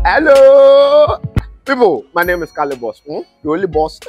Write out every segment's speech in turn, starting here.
Hello, people. My name is Kali Boss. The only boss.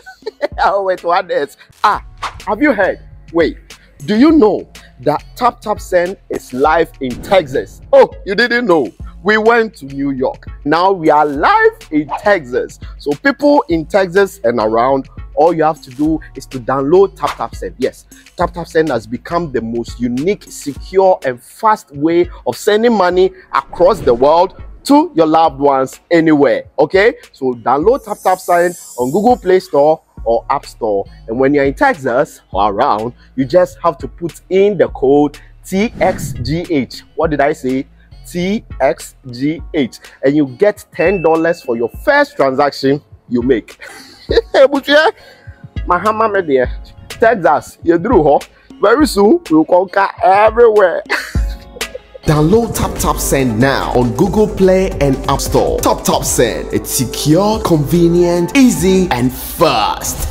Oh, wait, what is? Have you heard? Wait, do you know that Tap Tap Send is live in Texas? Oh, you didn't know? We went to New York. Now we are live in Texas. So people in Texas and around, all you have to do is to download Tap Tap Send. Yes, Tap Tap Send has become the most unique, secure, and fast way of sending money across the world to your loved ones anywhere. Okay, so download Tap Tap Send on Google Play Store or App Store. And when you're in Texas or around, you just have to put in the code TXGH. What did I say? TXGH, and you get $10 for your first transaction you make. Texas, you drew, very soon we'll conquer everywhere. Download Tap Tap Send now on Google Play and App Store. Tap Tap Send, it's secure, convenient, easy, and fast.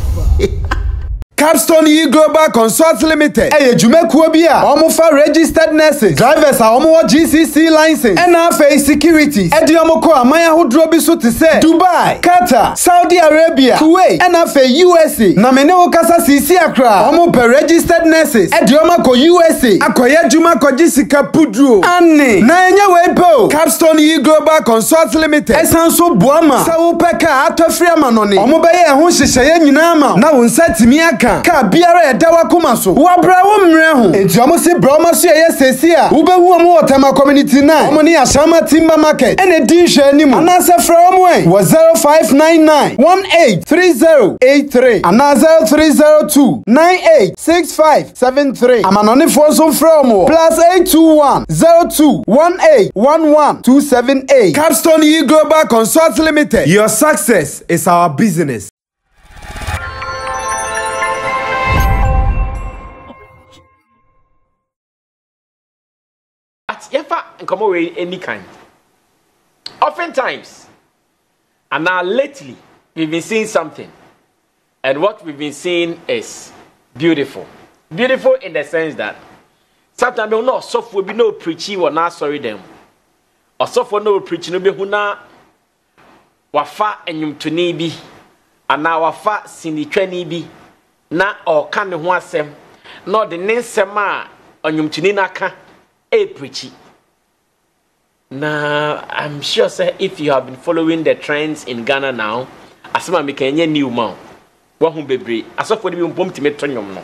Capstone E Global Consult Limited. Eye Jumekuo bi a omo fa registered nurses, drivers a omo GCC license, NFA securities. Edi omo ko amaya hodro bi so te se Dubai, Qatar, Saudi Arabia, Kuwait, NFA USA. Na mene wo kasa sisi akra. Omo per registered nurses. Edi omo ko USA. Akoye juma ko jisika pudro. Anne. Na enye we po. Capstone E Global Consult Limited. Esanso boama. Sa wo peka atofri amanone. Omo be ye ho hyehyeye nyina ma. Na won satimi aka. Ka biara e dawa kuma so wa bra wo mre ho enti omo se bra omo so ye sesi a wo be hu omo Otema community 9 omo ni Ashama Timber Market ene din hwe anim anase fra omo e wo 0599 183083 anase 0302 986573 amanone fo so fra omo +821 021811 Capstone E Global Consult Limited. Your success is our business. Ever come away any kind. Oftentimes, and now lately, we've been seeing something. And what we've been seeing is beautiful. Beautiful in the sense that sometimes we know soft will be no preaching or not sorry them. Or soft will no preaching no be huna wafa enyum tuni bi. And now wafa sindi tweni bi. Na or kan the one sem. No the name sema enyum tuni naka. Preachy. Now, I'm sure, sir, if you have been following the trends in Ghana now, as soon as we can new man, what who be as of when we bump to me tonium no.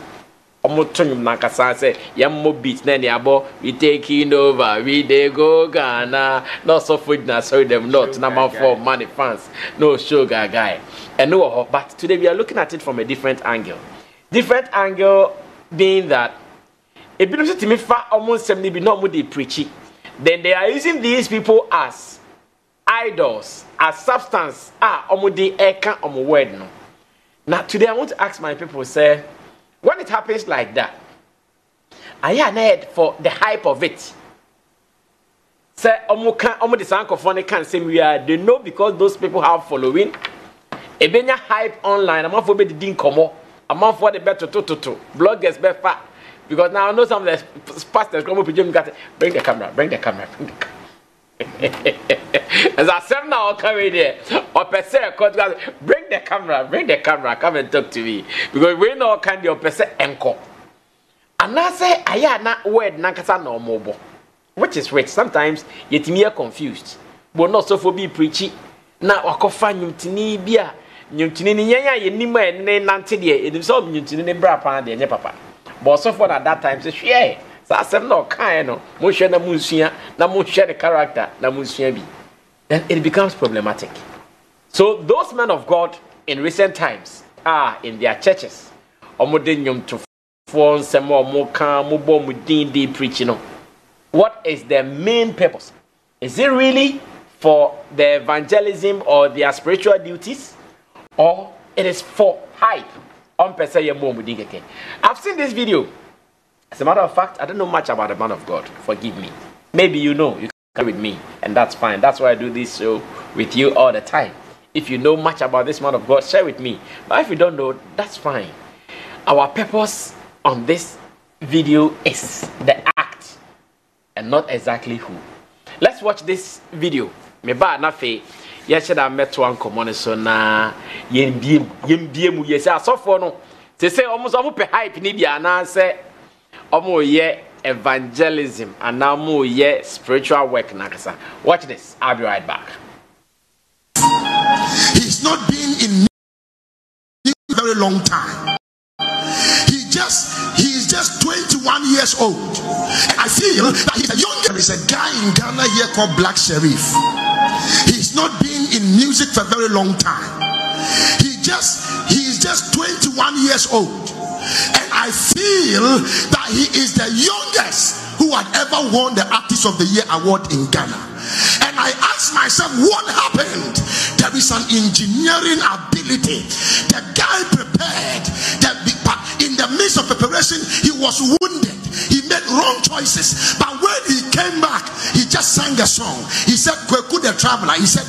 Almost tonium nakasa say, Yammo beats nanny abo, we taking over, we they go Ghana, not so food na sorry them not number 4 money fans, no sugar guy. And no, but today we are looking at it from a different angle. Different angle being that if you don't see me far almost 70 be not they preaching, then they are using these people as idols, as substance. Almost the eka almost word no. Now today I want to ask my people, say, when it happens like that, I am head for the hype of it. Say almost the sankophone can't say we are. They know because those people have following. A benya hype online. I'm not for the ding komo. I'm not for the better to bloggers better. Because now I know some of the pastors come up with Jim got bring the camera, bring the camera, bring the camera. As I said now, come in there. Or per se, bring the camera, come and talk to me. Because we know kind of per se encore. And I say, I am not word Nankasa no mobile. Which is which sometimes yet me are confused. But not so for be preachy. Now I can find you tini bia. You tini yaya, you nima and nanti dear. It is all you tini bra pan de papa. But so far at that time, say, yeah, so I said, no, kind of, motion na musia, na motion the character, na musia be. Then it becomes problematic. So those men of God in recent times are in their churches. Omodenium to phone some more mudin preaching. What is their main purpose? Is it really for the evangelism or their spiritual duties? Or it is for hype? I've seen this video. As a matter of fact, I don't know much about the man of God. Forgive me. Maybe you know. You can come with me. And that's fine. That's why I do this show with you all the time. If you know much about this man of God, share with me. But if you don't know, that's fine. Our purpose on this video is the act and not exactly who. Let's watch this video me ba na fe ye che da meto ankomo ne so na yembie mu ye se asofo no se omo so pe hype ni bia na se omo ye evangelism and now mo ye spiritual work na kasa. Watch this, I'll be right back. He's not been in a very long time. He's just 21 years old. And I feel that he's a young. There is a guy in Ghana here called Black Sheriff. He's not been in music for a very long time. He's just 21 years old. And I feel that he is the youngest who had ever won the Artist of the Year award in Ghana. And I asked myself, what happened? There is an engineering ability. The guy prepared. In the midst of preparation, he was wounded. He made wrong choices. But when he came back, he just sang a song. He said, Kweku the Traveler. He said,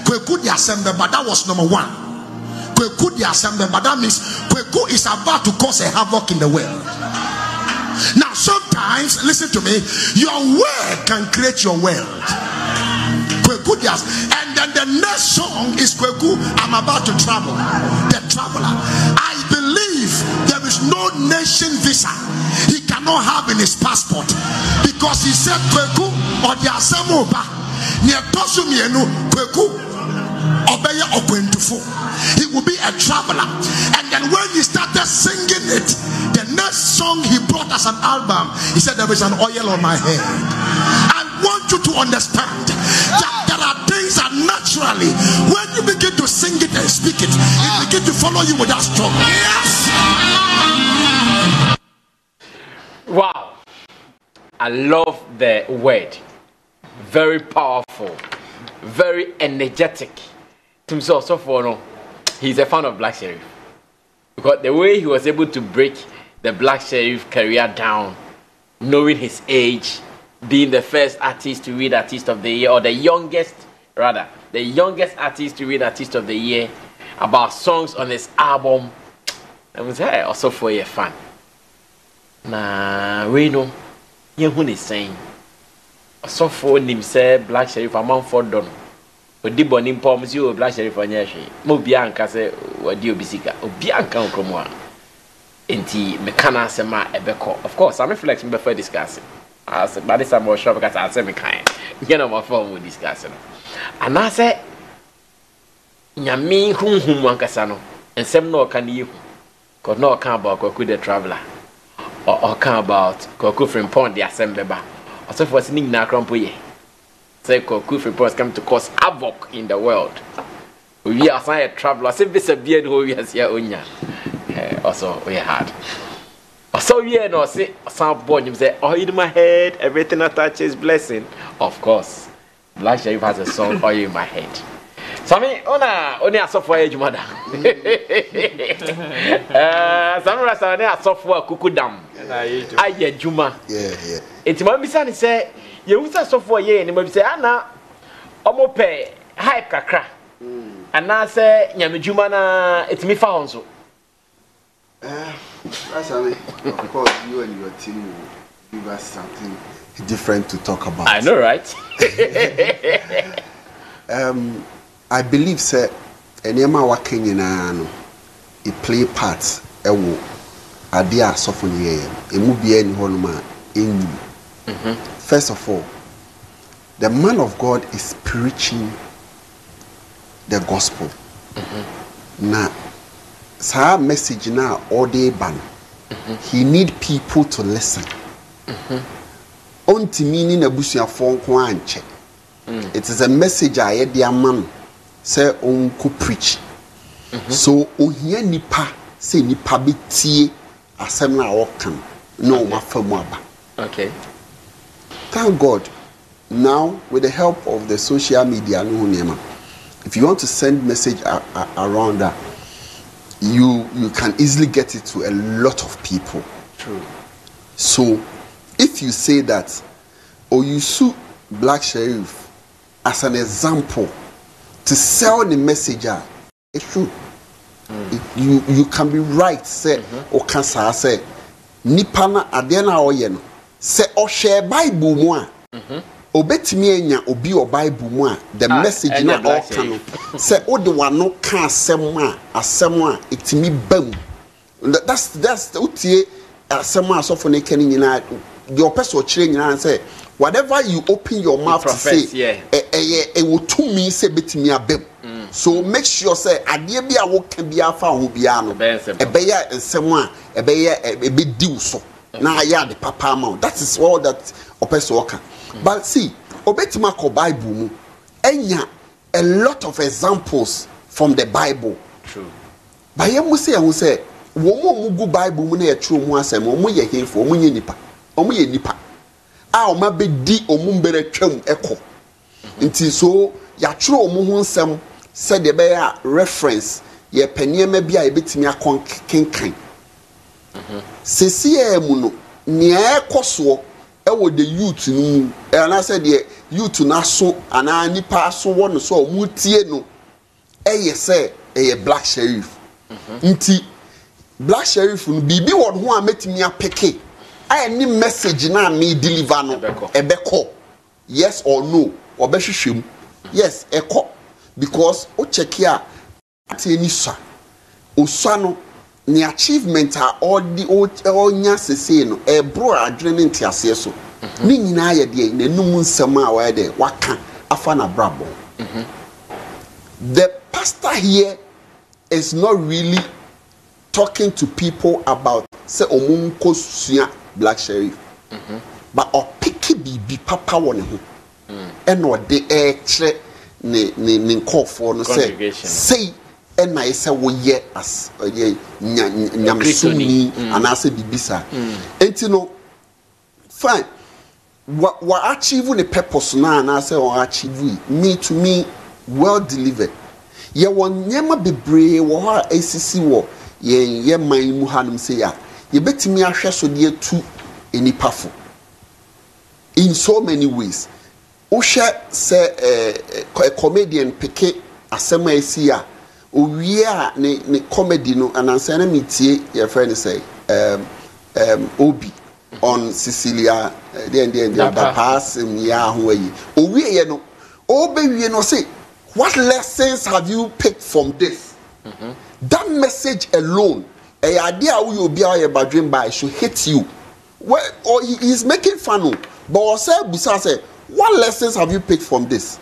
Kweku the Assembly. But that was number one. Kweku the Assembly. But that means Kweku is about to cause a havoc in the world. Now, sometimes, listen to me, your word can create your world. Kweku the Assembly. And then the next song is Kweku, I'm about to travel. The Traveler. I believe there is no nation visa he cannot have in his passport, because he said Kweku or the Asamoba near Tosumienu Kweku Obeya Okwentufo. He will be a traveler. And then when he started singing it, the next song he brought as an album, he said, there is an oil on my head. I want you to understand that there are things that naturally, when you begin to sing it and speak it, it begins to follow you without struggle. Yes. Wow, I love the word. Very powerful, very energetic. He's a fan of Black Sheriff, because the way he was able to break the Black Sheriff career down, knowing his age, being the first artist to win Artist of the Year, or the youngest artist to win Artist of the Year, about songs on his album. I was also for a fan. Nah, we know who is saying. So for him say Black Sheriff among for done. Odi boni poms you Black Sheriff anya hwe. Mo bia anka se wadi obisika. Obi anka nkromo a. Enti me kana asema ebeko. Of course, I'm flex me before discussing. As by this time shop because I say me kind. You know my phone we discussing. And I say nyame hunhum ankasa no. Ensem no kan yi hu. Cause no kan about Kweku the Traveler. Or can about Kweku from Pond the Assembly ba. Also for singing na krampo ye. Say Kweku from Pond come to cause havoc in the world. We are a traveler. Say this a beard who we has here onya. Also we had. Also we no say some boy him say oil in my head, everything I touch is blessing. Of course. Black Sheriff has a song oil in my head. Sammy, only a software jumada. Sammy rasa only a software kukudam. Aye juma. Yeah. Enti mama bisani say ye usa software ye ni mama say ana omo pe hype kakra. Ana say nyame juma na etimi fa honso. Sammy, of course you and your team will give us something different to talk about. I know, right? I believe say enema working in no it play parts ewo ade asofo ne ye emu bia ni honoma enyu. First of all, the man of God is preaching the gospel. Na sa message na all day ban. He need people to listen. Ontimi na busuafo nko anche. It is a message I dear man say unko preach. So ohia nipa say nipa betie asem na wokan no mafamu aba. Okay. Thank God. Now with the help of the social media no nema. If you want to send message around that, you can easily get it to a lot of people. True. So if you say that or you sue Black Sheriff as an example to sell the message, it's true. You can be right, say or can say nipana adena oyen say or share Bible moi obetimi enya obi o Bible mu a the message na all can say o de wano ka asem a etimi bam. That's utie asem a so for ne kan nyina the person o kire nyina say whatever you open your mouth to say e wo to me say betimi abam. So make sure say ade bia wo kan bia afa ho bia no e be ya ensem a e be ya e be diw so na ya the papa amount. That is all that a person worker. But see, obetima ko Bible mu enya a lot of examples from the Bible. True. But you say wo mo gu Bible mu na ye true mu asem wo mo ye hefo wo mo ye nipa. Wo mo ye nipa. A o ma be di omumbere twam eko. Nti so ya true omu ho nsem said the be reference ye paniema bia e betimi akon kenkan. Sesi mu no nia ekoso ewo the youth nu and I said the youth na so ana nipa so won so mutie no say black sheriff nti black sheriff no bibi won ho a metimi apeke any message na me deliver no ebeko yes or no obehwehwem yes eko because o check here ateni sa osua no ni achievement are all the nya sese no e bro adwene ntiase so ni nyina ye de nanum nsem a wa de waka afa na brabo. The pastor here is not really talking to people about say omunko sua black sheriff but o picky bibi papa won ho and no de e kire ne nkofo no say and I say we ye as nyamsuni and I say bibisa and you know fine what achieve the purpose now and I say or achieve me to me well delivered ye won nyema bebre wo ha ACC wo ye man mu hanum say ya ye betimi ahwe so de tu enipafo in so many ways o share say a comedian peke asema esi we are ne comedy no and answer na metie your friend say Obi on Cecilia the pass ya ho yi we ye no obe we no say what lessons have you picked from this that message alone a idea we obi a badwin by should hit you well or he is making fun but say busa say what lessons have you picked from this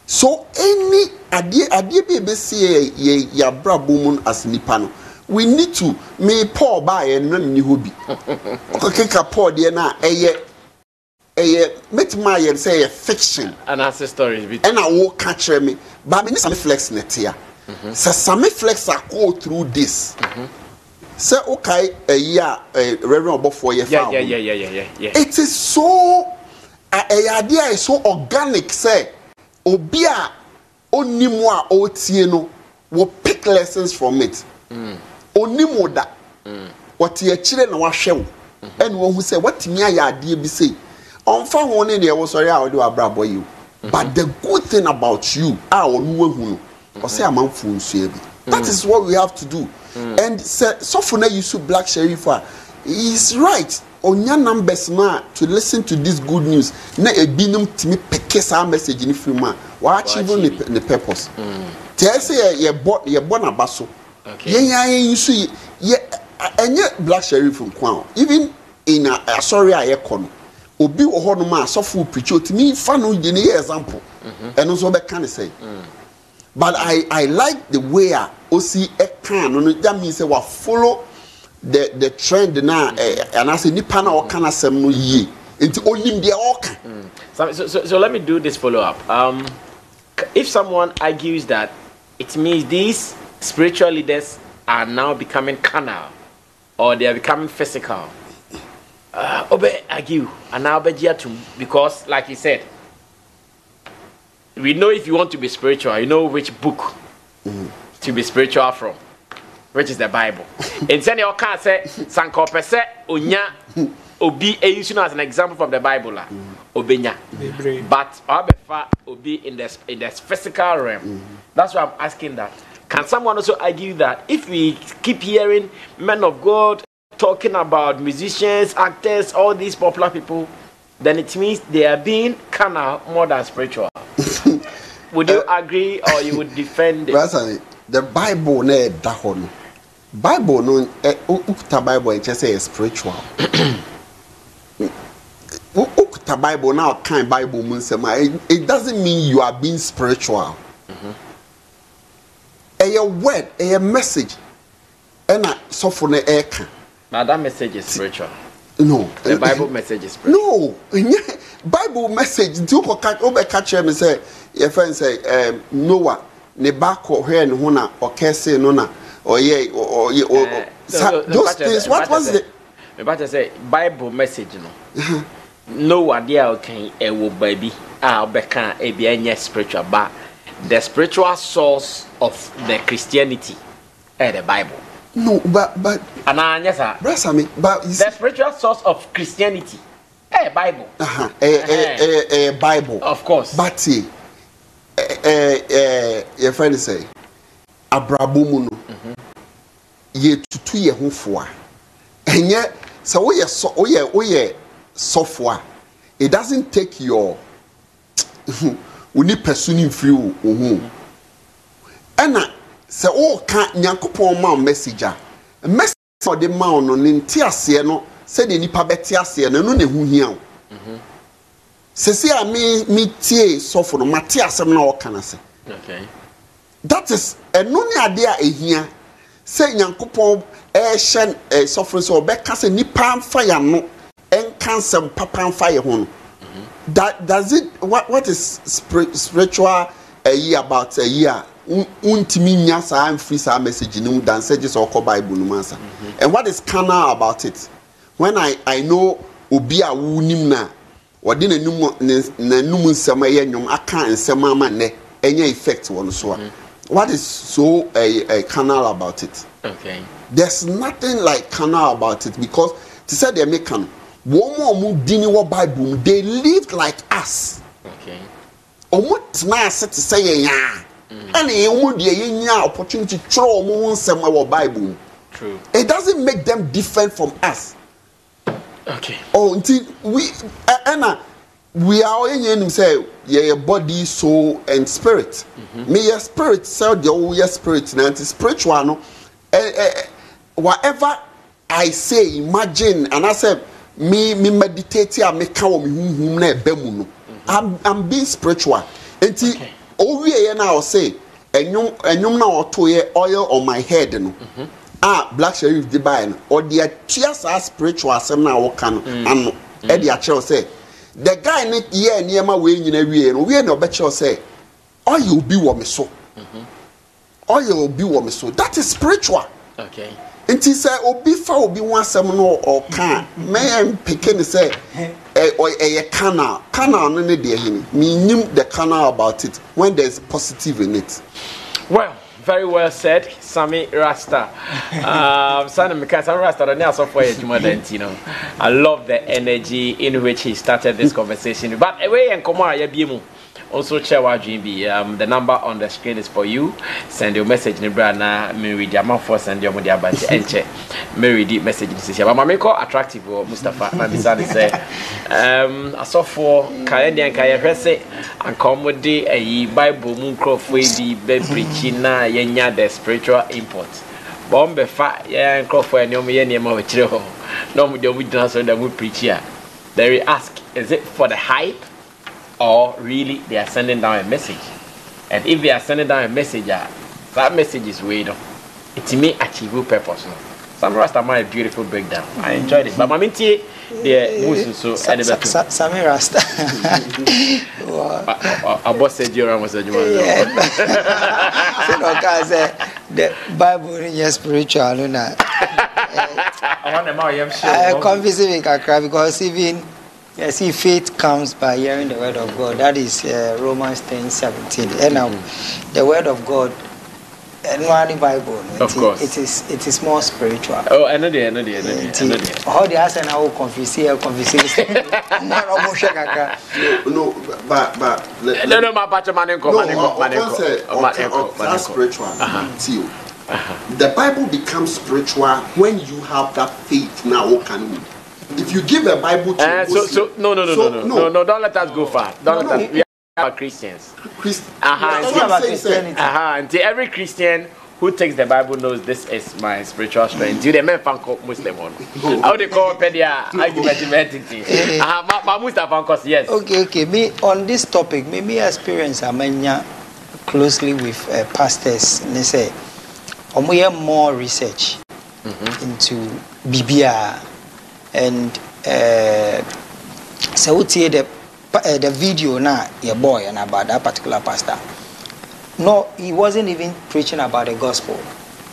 so any idea be say ya brabo as nipa no we need to me Paul by and ni hobi okay ka Paul there na eye met my say a fiction and as stories bit and I will catch me but me some flex net here so some flex are go through this say okay a year reverend about 4 years yeah it is so idea is so organic say obia onimu a otie no will pick lessons from it onimu da what ye chire na wahwe and who say what me aya ade bi say onfa ho ne de wo sorry a wo de abrabo you but the good thing about you onu wahu no o say amanfo nsu bi that is what we have to do and so for na use black sheriff he is right onya numbers ma to listen to this good news na ebinum timi peke sa message ni free ma wa achieve the purpose tell say ye bo na baso ye use ye enye black sheriff nkwa even in a sorry a kono obi wo ho no ma sofo preach otimi fa no de ne example and also be can say but I like the way osi e kan no that means say wa follow the trend na and I say nipa na o kan asem no yi enti onim de o kan so let me do this follow up if someone argues that it means these spiritual leaders are now becoming carnal or they are becoming physical obe argue and now bejiatum because like you said we know if you want to be spiritual you know which book to be spiritual from which is the Bible. And then you can say sanko pese onya obi using as an example from the Bible la obenya. But obefa obi in the physical realm. That's why I'm asking that. Can someone also argue that if we keep hearing men of God talking about musicians, actors, all these popular people, then it means they are being carnal more than spiritual. Would you agree or you would defend it? The Bible ne dahono. Bible no ukuta Bible it just say spiritual. Ukuta Bible now kind Bible means it doesn't mean you are being spiritual. A word, a message, and so for the air. Now that message is spiritual. No, the Bible message is spiritual. No, Bible message. Do you catch him and say your friend say Noah ne back or here and huna or kese nona or ye or those things. What was it? But say Bible message no. No idea okay a wo baby beka e bia spiritual, but the spiritual source of the Christianity the Bible. No, but yes, sir. But the spiritual source of Christianity Bible. Bible. Of course. But your friend say Abrabomu no. Ye tutu ye ho foa. Enye so we software. It doesn't take your we need pursuing free and say oh can Nyankopon ma message a message for the man no nti ase no say the nipa beti ase no ne hu hia o se a me tie sofo no mate asem na o kana se okay that is eno ne ade a ehia say Nyankopon shen sofo so obeka se nipa mfa ya no enkansem papa mfa ye ho no that does it what is spiritual about a year untimi nya sa free sa message no than say just or Bible no answer. And what is carnal about it? When I know obi a wunim na odi na num nsema ye nwom aka nsema ma ne enya effect won so what is so carnal about it? Okay, there's nothing like carnal about it, because to say they make one more dini wo Bible they lived like us. Okay, omut na set to say ya and you opportunity to throw our Bible. True. It doesn't make them different from us. Okay. Oh, until we are in say your body, soul, and spirit. Me your spirit, so the your spirit now it's spiritual. No, whatever I say, imagine, and I say me meditate, I make I'm being spiritual. Until oh we now say enyum na otoye oil on my head no black sheriff di buy no or the cheers as spiritual asem na wo kan ano e dia kire say the guy ne ye niema we nyina wie no we na obeche say oil bi wo me so oil bi wo me so, that is spiritual. Okay. Nti say obi fa obi wan asem no o kan me peke ne say canal no ne de hini me the canal about it when there's positive in it. Well, very well said, Sammy Rasta. Sammy Rasta, I love the energy in which he started this conversation. But away and come on, also share what dream be. The number on the screen is for you. Send your message in Brana, Mary Diamond for send your media bunch and check. Mary deep message in Sisia. But my call attractive or Mustafa Nabisani say I saw for Canadian Kayahese and comedy a Bible moon crop way be preaching na yenya the spiritual import. Bombe fat yeah and crop for any more chill. No, we don't answer that we preach here. They ask, is it for the hype? Or really they are sending down a message? And if they are sending down a message, that message is way down. It may achieve a purpose. No? Some Rasta a beautiful breakdown. I enjoyed it. But my minty, the moves so Sammy Rasta. I boss said you was a the Bible is spiritual. I confess it because even see, faith comes by hearing the word of God. That is Romans 10:17. And now, the word of God, the Bible, of course, it is more spiritual. Oh, I know the. How the answer now confess. No, my patch man spiritual. The Bible becomes spiritual when you have that faith now. If you give a Bible to a Muslim, no, don't let us go far. Don't let us. We are Christians. Until every Christian who takes the Bible knows this is my spiritual strength. You the men fan call Muslim one. How they call pedia argumentativity. My Muslim fan cause yes. Okay. Me on this topic, me experience amanya closely with pastors. They say, we have more research into BBR and so we see the video now your boy and about that particular pastor. No, he wasn't even preaching about the gospel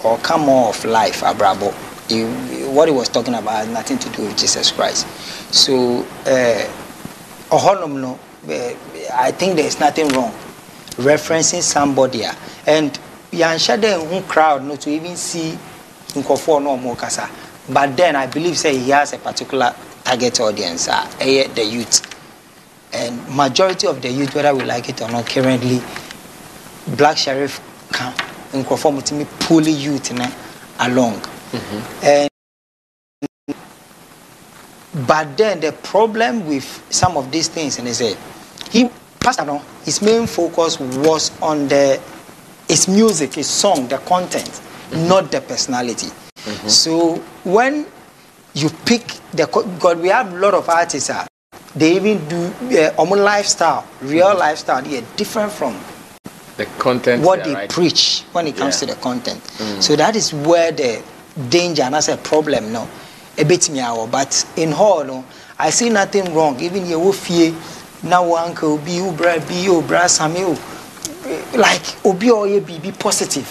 or come more of life, Abrabo. What he was talking about had nothing to do with Jesus Christ. So, I think there's nothing wrong referencing somebody. And Yanshade who crowd not to even see Nkofo no Mokasa. But then I believe say he has a particular target audience, the youth. And majority of the youth, whether we like it or not, currently Black Sheriff can conform to me pull youth along. And but then the problem with some of these things, and they say his main focus was on his music, his song, the content, not the personality. So when you pick God, we have a lot of artists. They even do lifestyle, real lifestyle. They are different from the content what they preach when it comes to the content. So that is where the danger and that's a problem now. A bit me out, but in whole, no, I see nothing wrong. Even your fear now, uncle be bra Sammy, like obi or be positive.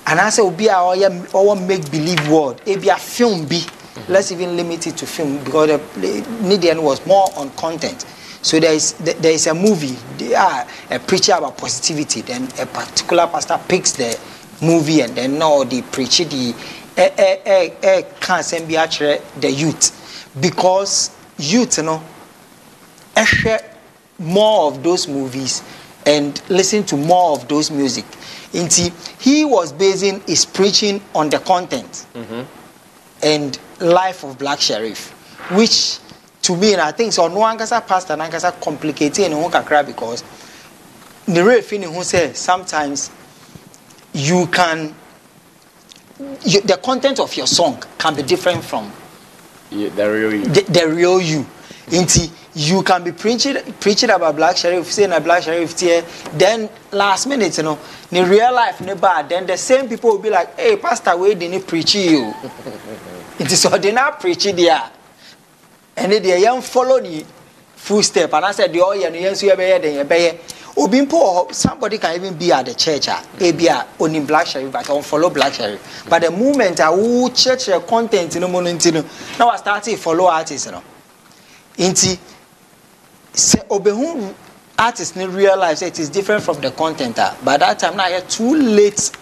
And I say obi or make believe word. It be a film be. Let's even limit it to film because the Nidian was more on content. So there is a movie, a preacher about positivity, then a particular pastor picks the movie and then now they preach the can't be actually the youth. Because youth, share more of those movies and listen to more of those music. He was basing his preaching on the content and life of Black Sheriff, which to me, and I think so. No one can pastor, no one can complicated and one can cry because the real feeling who says sometimes you can the content of your song can be different from the real you. The real you. You can be preaching about Black Sheriff, saying a Black Sheriff here, then last minute, in real life, bad. Then the same people will be like, hey, Pastor, we didn't preach you. It is ordinary preaching there. And they young follow the full step. And I said, the oil and the answer somebody can even be at the church, maybe only Black Sheriff, but don't follow Black Sheriff. But the moment I will church content in the moment, now I started to follow artists, say Obehu artists need realize it is different from the content. By that time now you're too late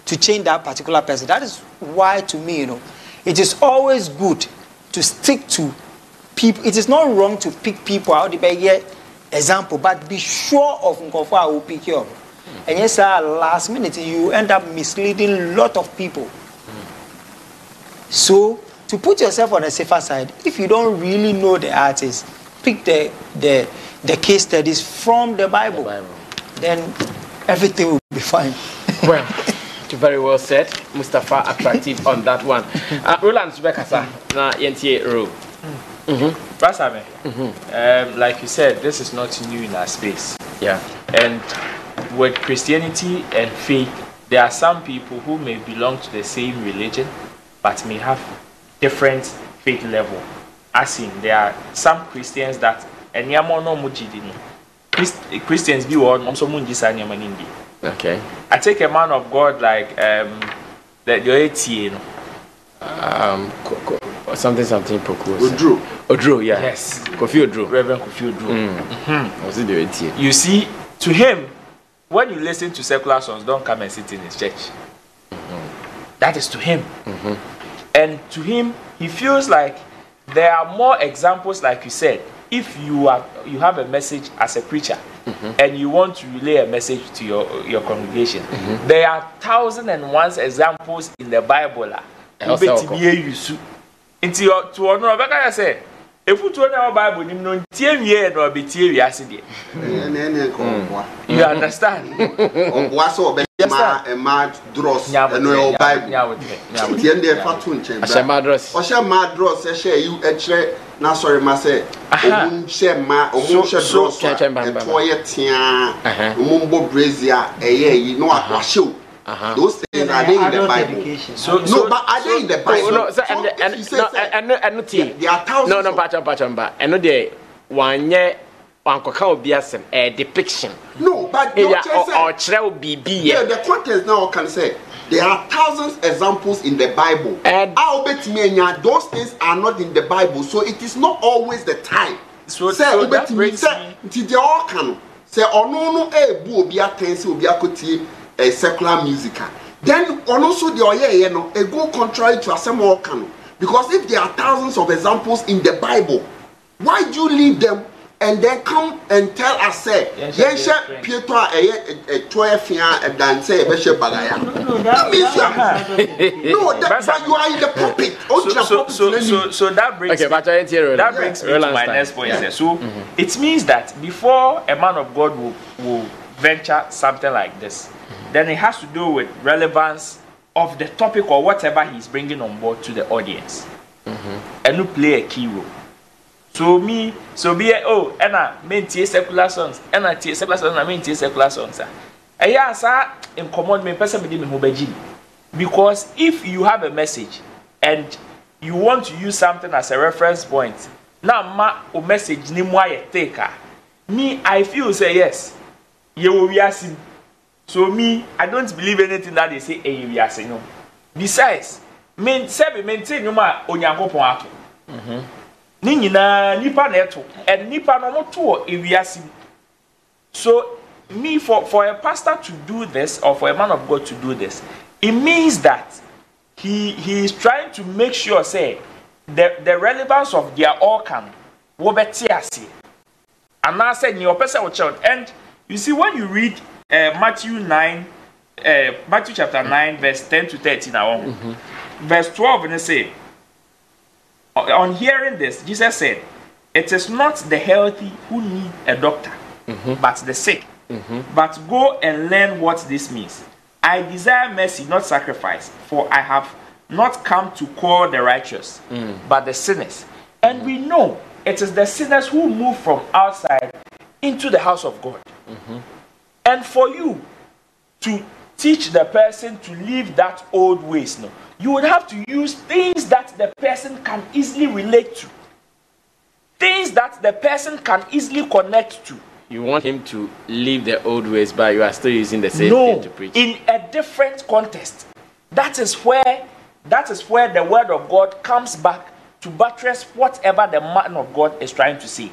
to change that particular person. That is why to me, it is always good to stick to people. It is not wrong to pick people out the example, but be sure of Nkofa will pick you up. And yes, last minute you end up misleading a lot of people. So to put yourself on a safer side, if you don't really know the artist, pick the case studies from the Bible. Then everything will be fine. Well, very well said, Mustafa. Attractive on that one. Roland Subekasa, na yentiye ro. Like you said, this is not new in our space. Yeah. And with Christianity and faith, there are some people who may belong to the same religion, but may have different faith level. As in, there are some Christians that Christians be one okay. I take a man of God like the something propose. Odro, yeah. Yes. Kofi Odro. Reverend Kofi Odro. Was it the 80? You see, to him, when you listen to secular songs, don't come and sit in his church. That is to him. And to him, he feels like there are more examples, like you said. If you have a message as a preacher and you want to relay a message to your congregation, there are 1,001 examples in the Bible. Into your to honor of I say, if you turn our Bible, you know, TMA or be TV acid. You understand? What's all a mad dross and no Bible. The end of Fatun Chamber. Asha madros. Osha mad dross, I share you a tray. Now, sorry, Master. Share my dross and toy tia, Mumbo Brazia, you know, I show. Those things are they in the Bible. So, but are they in the Bible? No, there are thousands. No, Pachamba. And no day, 1 year, Uncle Cow Biasen, a depiction. No, but or Trell BB. Yeah, the context now can say there are thousands examples in the Bible. And I'll bet me, those things are not in the Bible, so it is not always the time. So that brings me to the all can say, oh no, be a tense will be a coty. A secular musical. Then also the oye no a go contrary to a canon. Because if there are thousands of examples in the Bible, why do you leave them and then come and tell us say Yensha Pietro a toyafia and then say Beshe Bagaya? No, but you are in the pulpit. So that brings me to my next point. So it means that before a man of God will venture something like this, then it has to do with relevance of the topic or whatever he's bringing on board to the audience, and to play a key role. So be and I maintain secular songs, and I take secular songs, and I maintain secular songs. In common me person because if you have a message and you want to use something as a reference point, now a message ni mo taker. Me, I feel say yes, you will be asking. So me, I don't believe anything that they say. No. Besides, maintain no ma onyankopon ato. Ni nyina nipa na eto, and nipa no mo to ewiase. So me for a pastor to do this or for a man of God to do this, it means that he is trying to make sure say the relevance of their organ wo betiase. And I said your person will child. And you see when you read Matthew chapter 9, verse 10 to 13. Verse 12, and it say, on hearing this, Jesus said, it is not the healthy who need a doctor, but the sick. But go and learn what this means. I desire mercy, not sacrifice, for I have not come to call the righteous, but the sinners. And we know it is the sinners who move from outside into the house of God. And for you to teach the person to leave that old ways, no, you would have to use things that the person can easily relate to. Things that the person can easily connect to. You want him to leave the old ways, but you are still using the same thing to preach. In a different context. That is where the word of God comes back to buttress whatever the man of God is trying to say.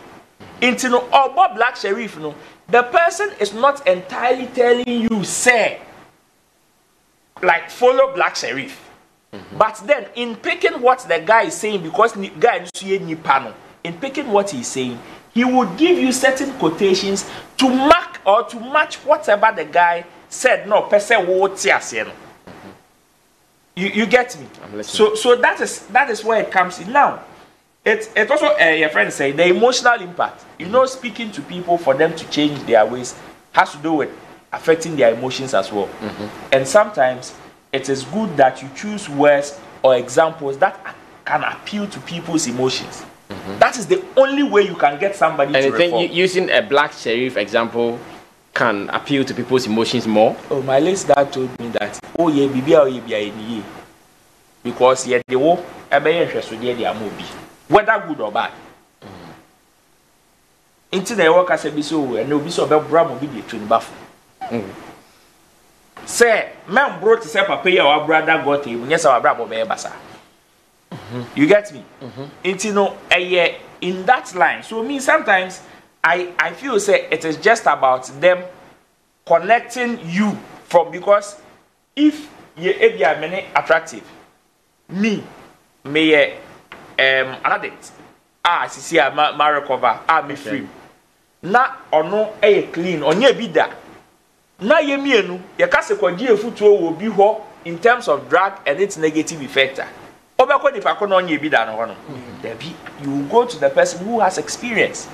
Into no Bob Black Sheriff, no, the person is not entirely telling you, say, like follow Black Sheriff. But then in picking what the guy is saying, because the guy is in picking what he's saying, he would give you certain quotations to mark or to match whatever the guy said. No, person won't say. You get me? So that is where it comes in now. It also your friend say the emotional impact. You know, speaking to people for them to change their ways has to do with affecting their emotions as well. And sometimes it is good that you choose words or examples that can appeal to people's emotions. That is the only way you can get somebody to reform. Using a Black Sheriff example can appeal to people's emotions more. Oh, my late dad told me that because they will interested in their movie, whether good or bad. Into the work as a biso and no biso about Bramo be between buff. Say, man brought to say pay our brother got him, yes, our bravo basa. You get me? Into no a year in that line. So me sometimes I feel say it is just about them connecting you from, because if you are many attractive, me may an addict. See my recover. Me free. Na ono clean. Onye bida. Na ye mienu. Ye kase kwa jiye futuo will be ho in terms of drug and its negative effect. obako nipa ko no nye bi da no. You will go to the person who has experience.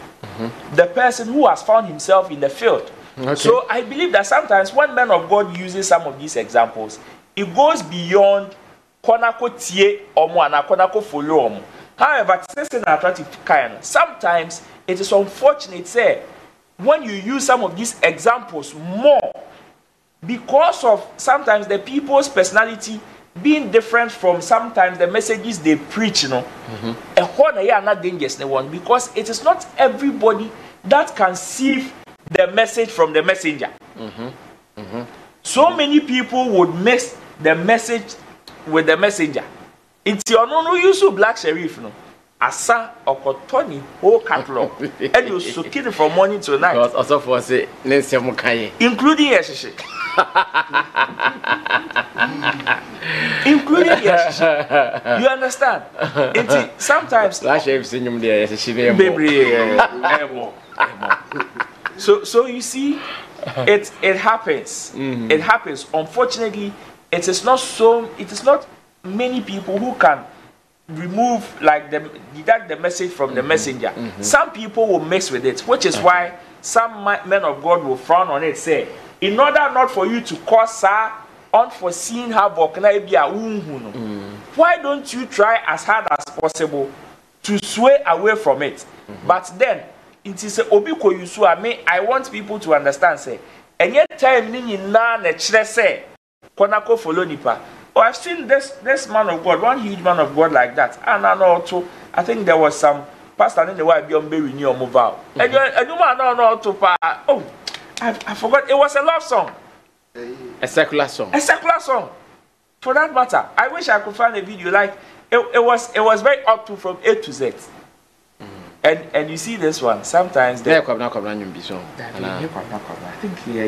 The person who has found himself in the field. Okay. So I believe that sometimes when men of God uses some of these examples, it goes beyond konako tie omo and konako follow omo. However, sometimes it is unfortunate, say, when you use some of these examples more, because of sometimes the people's personality being different from sometimes the messages they preach, a whole are not dangerous one, because it is not everybody that can see the message from the messenger. So many people would mix the message with the messenger. It's your no use of black sheriff, no. Asa okotoni whole catalog, and you soak it from morning to night. Also for say, including Yeshishi. Including Yeshishi. You understand? Sometimes black sheriff sing there, So you see, it happens. It happens. Unfortunately, it is not many people who can deduct the message from the messenger. Some people will mix with it, which is why some men of God will frown on it, say, in order not for you to cause unforeseen havoc, why don't you try as hard as possible to sway away from it? But then it is obiko yusu. I want people to understand, say, and yet time ni na say konako follow nipa. Oh, I've seen this man of God, one huge man of God like that. And I know too, I think there was some pastor in the way beyond baby new move out. And you man no to oh, I forgot, it was a love song. A secular song. A secular song. For that matter, I wish I could find a video like it was very up to from A to Z. And you see this one, sometimes they I think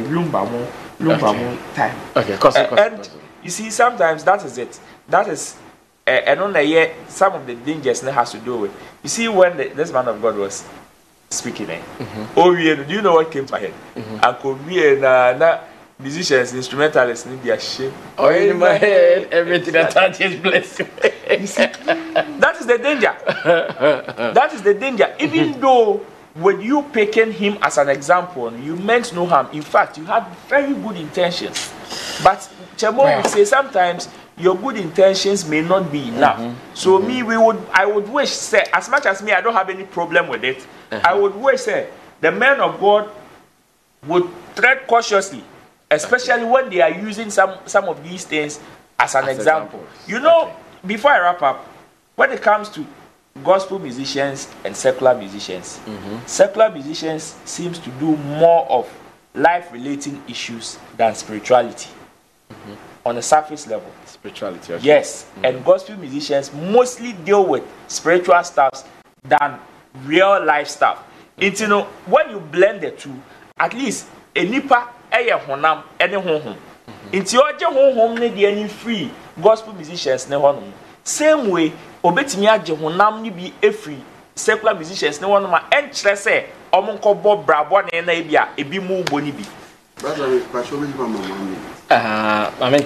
lumba time. Okay, and you see, sometimes that is it. That is, and on the year, some of the dangers that has to do with. You see, when this man of God was speaking, do you know what came to my head? I could be na musicians, instrumentalists, need their shame. Oh, in my head, everything that touches blessing. You see, that is the danger. That is the danger. Even though when you picking him as an example, you meant no harm. In fact, you had very good intentions, but Chemo would say sometimes your good intentions may not be enough. So I would wish, say, as much as me, I don't have any problem with it. I would wish, say, the men of God would tread cautiously, especially when they are using some of these things as an example. You know, before I wrap up, when it comes to gospel musicians and secular musicians, secular musicians seems to do more of life-relating issues than spirituality. On a surface level, spirituality. Okay. Yes, and gospel musicians mostly deal with spiritual stuff than real life stuff. It's, you know, when you blend the two, at least a nipa eye honam any honhom. It's your honhom ne the any free gospel musicians ne honhom. Same way, obetimi agye honam ni bi free secular musicians ne honhom en kire say omonko bo brabo ne na bia ebi mu boni bi. Brother, question me mama. I mean,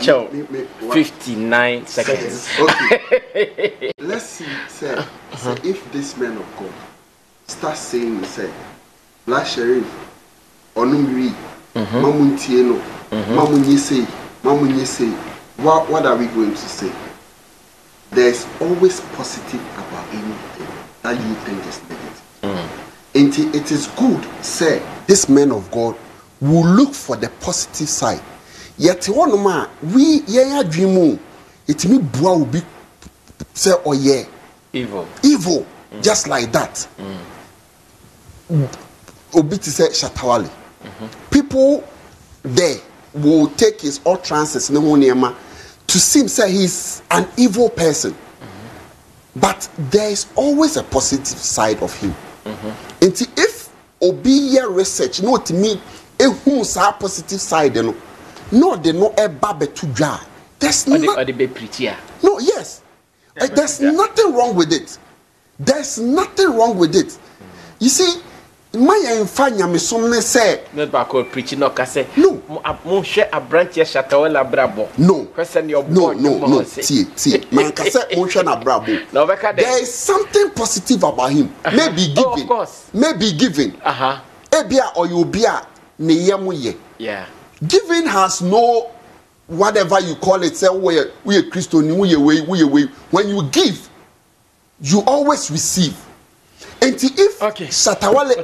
59 seconds. Okay. Let's see, say, if this man of God starts saying, say, Black Sheriff, Onumri, Mamuntieno, Mamunyese, what are we going to say? There's always positive about anything that you think is negative. And it is good, say, this man of God will look for the positive side. Yet one man, we dream it me bua will be say oh yeah evil just like that. Obiti say Shatawali. People there will take his utterances to seem say he's an evil person. But there is always a positive side of him. And if obi research no to me who sa positive side no they no e babe to jar. There's no yes. There's nothing wrong with it. There's nothing wrong with it. You see, my infanya me somne say not back or preaching no kase. No. Mo share a branch ya shatawela brabo. No. Question your No, boy. no. See. Man kase unhwe na brabo. No, there is something positive about him. Maybe giving. Oh, of course. Maybe giving. Ebia or you be a ne yemu ye. Yeah. Giving has no whatever you call it. Say we Christian, we way. When you give, you always receive. And if Satawale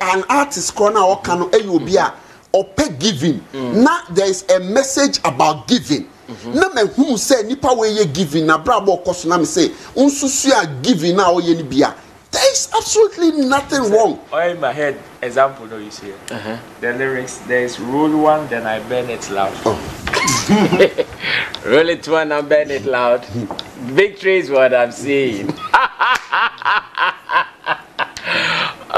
an artist corner or cano eyobia or pay giving, now there is a message about giving. Na me who say nipa we ye giving na brabo koso na me say unsusu a giving na o ye ni bia. There is absolutely nothing wrong. Or in my head, example, no, you see. The lyrics, there is rule one, then I burn it loud. Roll it one and burn it loud. Victory is what I'm seeing.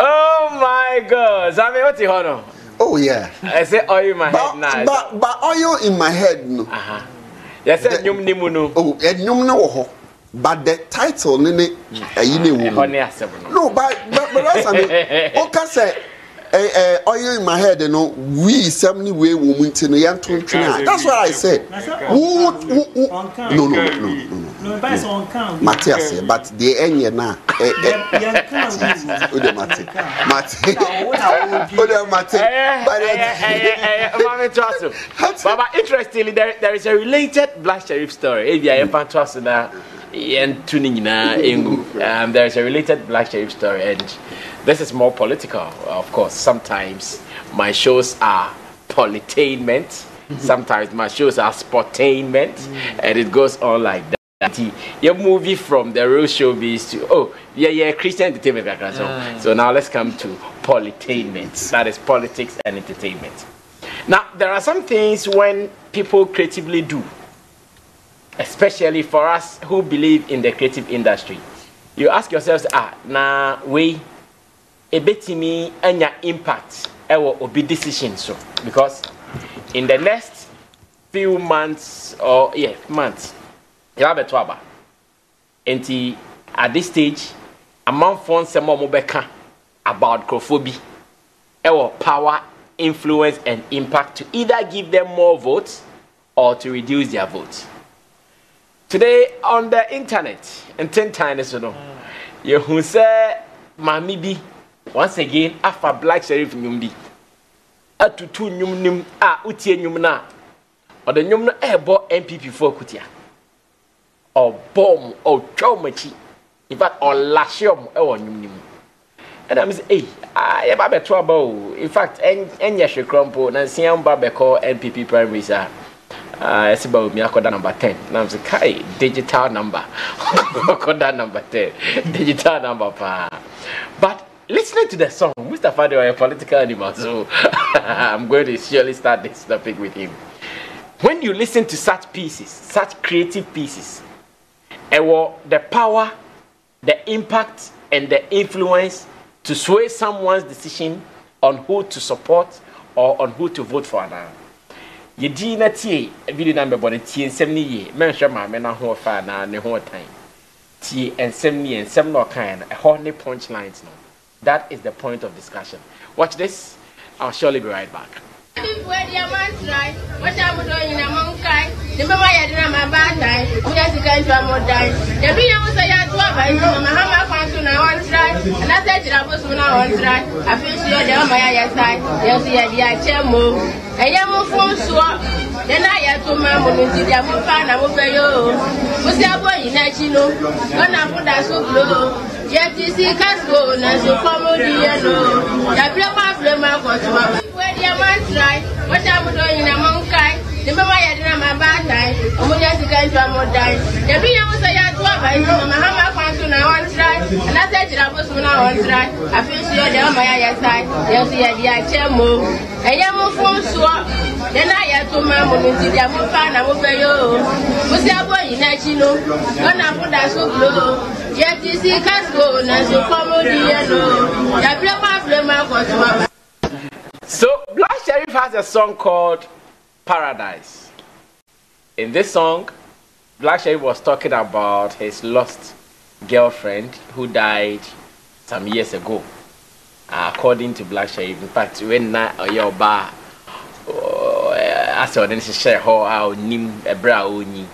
Oh my God. Sammy, what's your honor? Oh yeah. I say oil in my head now. But oil in my head no. Yes, nyum ni mu no. Oh, nyum na wo ho. But the title nene no, but I mean, okay, say oil in my head, you know, we somebody way woman to the that's what I said. No. Matthias, but the end now. But interestingly, there is a related Black Sheriff story. If you are there is a related Black Sheriff story, and this is more political, of course. Sometimes my shows are politainment, sometimes my shows are sportainment, and it goes on like that. Your movie from the real showbiz to Christian entertainment. So now let's come to politainment. That is politics and entertainment. Now there are some things when people creatively do, especially for us who believe in the creative industry. You ask yourselves, we a bit me any impact or be decision so because in the next few months months you have a trouble. And at this stage, a month phone some more about crophobia, our power, influence, and impact to either give them more votes or to reduce their votes. Today on the internet, and 10 times you who say Mami bi once again after Black Sheriff nyumbi atutu nyumnim utie nyumna or the nyumna ebo MPP for kutia or bomb or chaumachi in fact or lashom nyumnim. And I'm saying, hey, I trouble. In fact, any crumple, and see Babeko MPP primaries are. It's about me. I call that number 10. Now I'm saying, digital number. I call that number 10. Digital number. But listening to the song, Mr. Fado, a political animal, so I'm going to surely start this topic with him. When you listen to such pieces, such creative pieces, the power, the impact, and the influence to sway someone's decision on who to support or on who to vote for now. You did not see a video number but a T and 70 years. Mention my men who are fan and the whole time. T and 70 and 7 or kind, a horny punchlines. No, that is the point of discussion. Watch this, I'll surely be right back. What I'm doing in a monk, remember I did my bad time, and when you can try more time. The being was a yard to a by Mahama Quantum, I want to try, and I said, I was when I want to try. I feel sure they're on my side, they'll see a dear chair move. And you move from swap. Then I had to my woman to the Amufan, I will pay you. Was there boy in that you know? When I put that so low. Yet you see, can't go, and you come on the yellow. I play my flame. So, Black Sheriff has a song called Paradise. In this song, Black Sheriff was talking about his lost girlfriend who died some years ago. according to Black Sheriff. In fact, when your bar, I saw then she share how our nim a brownie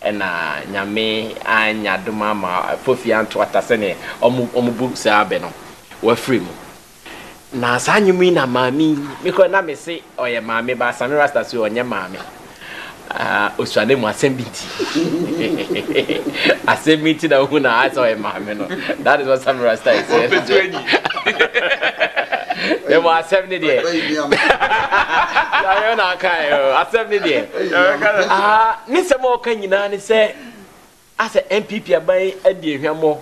and Nyame and Yadumama, Fofian to Atasene, Omubu Sabeno, were free. Now, San you mean a mammy, because I may say, or your mammy, but some rastas you on your mammy. Uswane mwasembiti. Asembiti na una aso e mameno. That is what some rasta is saying. They were 70 there. I na kai 70 there. Ni se mo kan nyina ni se as MPP aban adi ehwamo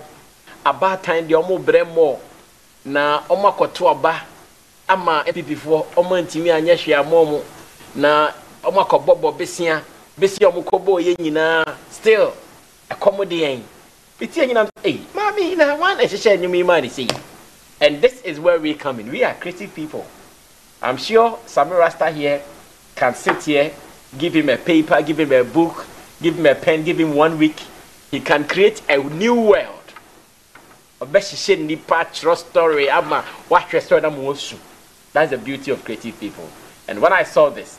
aba tan de omo bremo na omo akoto aba ama MPP fo omo ntimi anya hwe amomo na omakobobo besia omukobo ye nyina still accommodate betia nyina mami na one ehhehhe nyumi mari say. And this is where we come in. We are creative people. I'm sure Sammy Rasta here can sit here, give him a paper, give him a book, give him a pen, give him 1 week, he can create a new world. That's the beauty of creative people. And when I saw this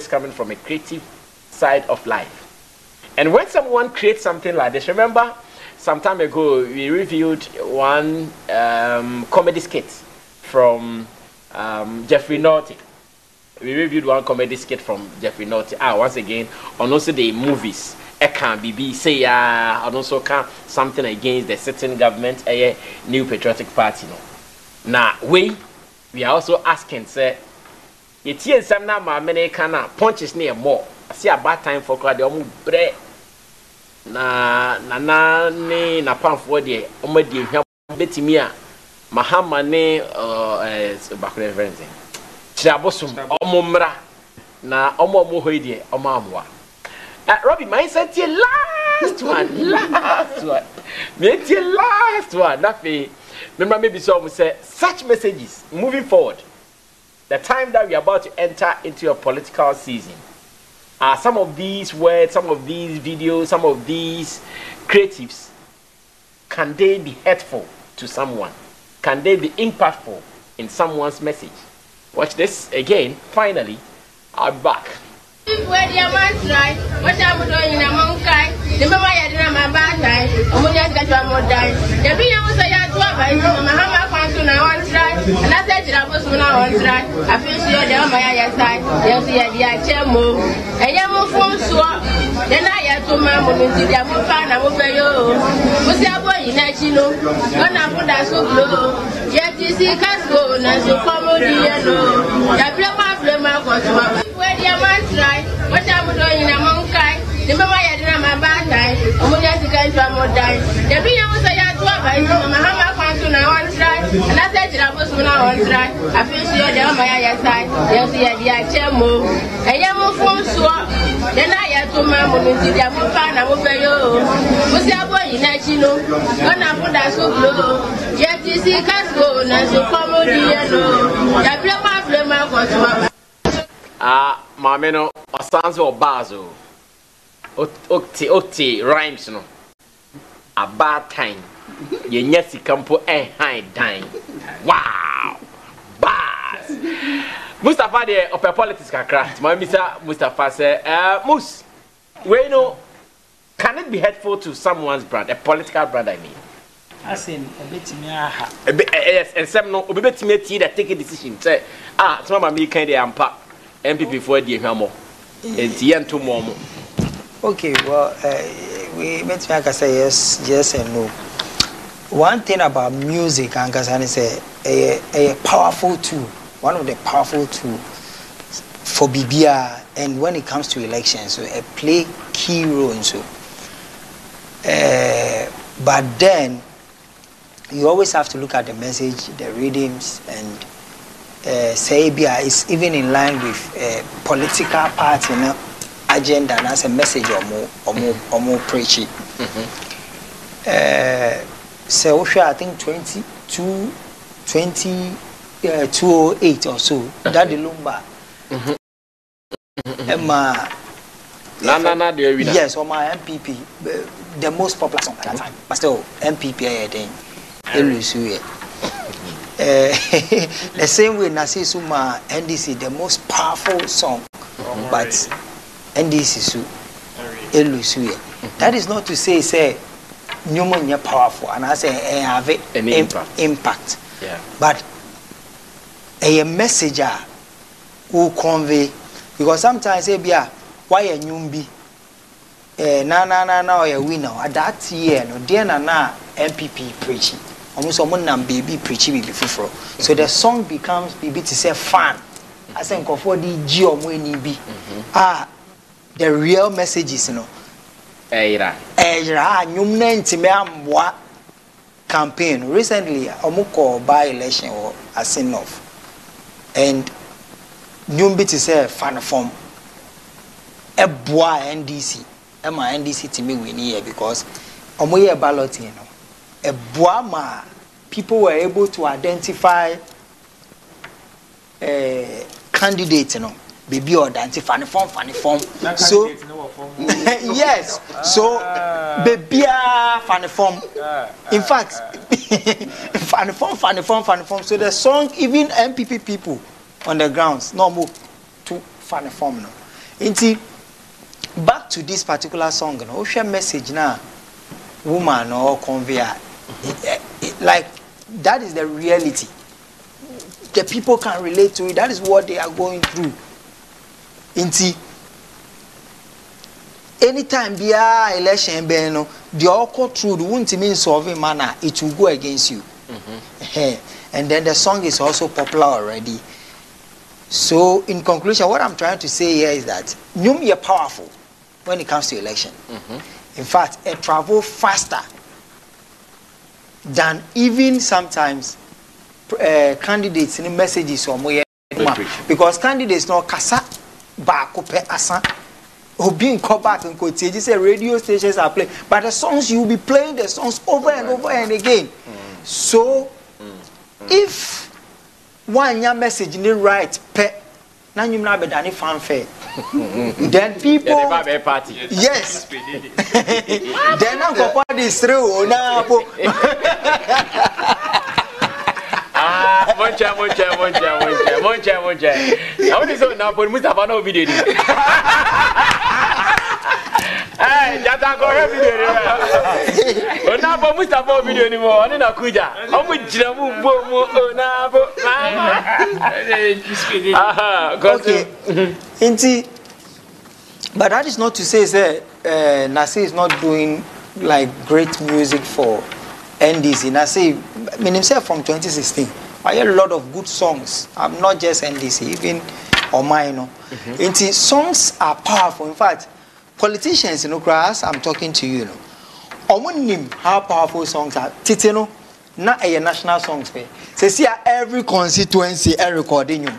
coming from a creative side of life. And when someone creates something like this, remember some time ago we reviewed one comedy skit from Jeffrey Naughty. We reviewed one comedy skit from Jeffrey Naughty. Once again, on also the movies. Can be say and also can something against the sitting government, a new patriotic party. No. Now we are also asking, say, it's here some now my many can punches near more. I see a bad time for crowd the bread. Na pan for the omedi betimia mahama ne bakure reference. Chirabosum omomra na omo hoidie omamwa. Robbie, my said last one. Make your last one. Nothing. Remember, maybe some say such messages moving forward. The time that we are about to enter into a political season. Some of these words, some of these videos, some of these creatives, can they be hurtful to someone? Can they be impactful in someone's message? Watch this again. Finally, I'm back. Where the man try, what I'm doing in a monkey, the mama had my bad time, Omunia got one more time. The being was a young by Mahama Quantum on try, and I said I was on try. I feel sure they're on my side, they'll see a dear move. A young phone swap, then I had to my movie to the Mufan, I will pay you. Was your boy in Achino? When I put that so low, yet you see Casco, and so come on, dear, no. The blama was where the man try. What I'm doing in a monkey, the mama had my bad time, Omunia to go to more time. The being was a young by Mahama Quantum on try, and I said I was on try. I feel sure they're on my side, they'll see a dear move. A young phone swap, then I had to my movie to the Mufan, I will pay you. Was your boy in Achino? When I put that so low, yet you see Casco, and so come on, dear, no. The blama was Mameno, Osanzo Bazo. Oti rhymes no. A bad time. Ye nyesi campo high dine. Wow! Baz! Mustafa de upper politics kakra. My Mr. Mustafa say, Mus, we know, can it be hurtful to someone's brand, a political brand, I mean? As in a bit me yes, and some no bit me that take a decision. Say, some of me kind of ampa. MPP for the Hamo. It's yen to more. Okay, well, we met me, I say yes and no. One thing about music, Ankasani say, a powerful tool, one of the powerful tools for BBR, and when it comes to elections, so it play key role in so. But then, you always have to look at the message, the rhythms, and Sabia is even in line with political party agenda and as a message or more preachy. So I think 208 or so. That the Lumba. Yes, or my MPP, the most popular song at that time. But still, MPP I think. The same way Nasi Suma NDC the most powerful song, but NDC su elusuye. That is not to say Nyumo powerful and I say have an impact. Yeah. But a messenger who convey, because sometimes say bia why a nyumbi na or a winner at that year no dear na MPP preaching almost someone nam baby preaching before, so the song becomes baby to say fan I think of what the G or be the real messages Era nyumna ntime amwa campaign recently omuko by election or a sin off and nyumbi to say fan form a boy NDC Emma NDC to me win here because omoye balloting a boy ma people were able to identify candidates baby or dance funny form so yes so baby funny form in fact funny form so the song even MPP people on the grounds no more to funny form no into back to this particular song no share message now woman or conveyor like that is the reality the people can relate to it that is what they are going through. Inti anytime bia election be no the all through the won't mean solving manner it will go against you. And then the song is also popular already. So in conclusion what I'm trying to say here is that Nyum is powerful when it comes to election. In fact it travel faster than even sometimes candidates in messages or more because candidates no kasa back up asa or being called back and could say radio stations are playing but the songs you will be playing the songs over and over and again. So if one young message in the right pe now you not be done fanfare then people yes then I'm going to through now Moncha. I want to say now, but Mustafa no video. Hey, jata ko he video ni. Ona bo Mustafa video ni mo, oni na kuja. Omo jira mu bo mo ona bo. Okay. Inti, but that is not to say Nasi is not doing like great music for NDC. Nasi, I mean himself from 2016. I hear a lot of good songs. I'm not just NDC, even or mine. Inti, songs are powerful. In fact, politicians, class, I'm talking to you, omunim how powerful songs are. Titino, not a national songs. Say, see, every constituency are recording you.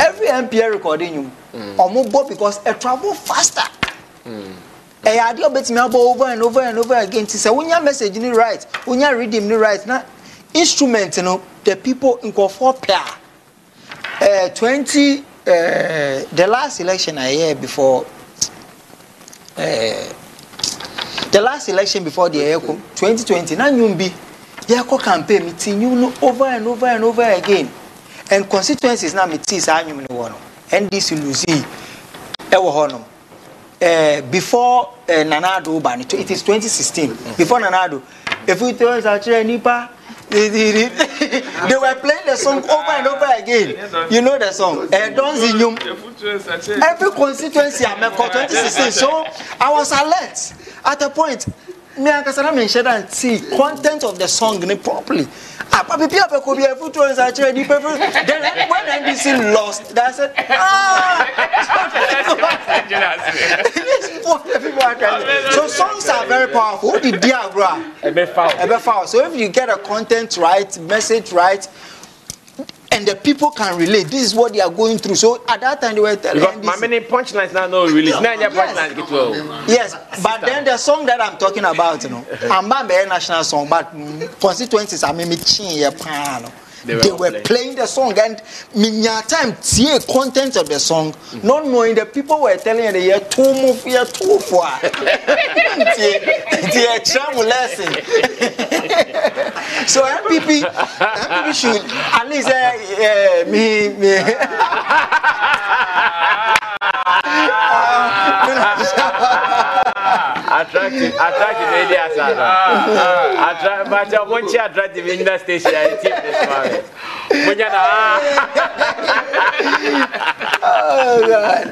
Every MP recording you. Omubo because it travel faster. I idea bet me over and over and over again. To say when your message ni right, when your reading ni right, na instrument, the people in for pair. The last election I hear before. The last election before the year 2020, na nyumbi, yako campaign meeting you over and over and over again, and constituencies na meeting sa nyum ni wono. NDC Lucy, ewo honom. Before Nanado ban, it is 2016. Before Nanado, if we tell us actually nipa, they were playing the song over and over again. You know the song. Every constituency I met 2016. So I was alert at a point. Me and Kasana mentioned and see content of the song properly. Then when NDC lost, they said, so songs are very powerful. The diagram, so if you get a content right, message right, and the people can relate, this is what they are going through. So at that time they were telling because my many punchlines now no release. Yes, but then the song that I'm talking about, I'm not a national song, but constituencies are maybe They were playing the song, and minya time tie content of the song, not knowing the people were telling the year too move here too far. The travel lesson. So MPP should at least me. Attractive media attractive in the station. Oh God!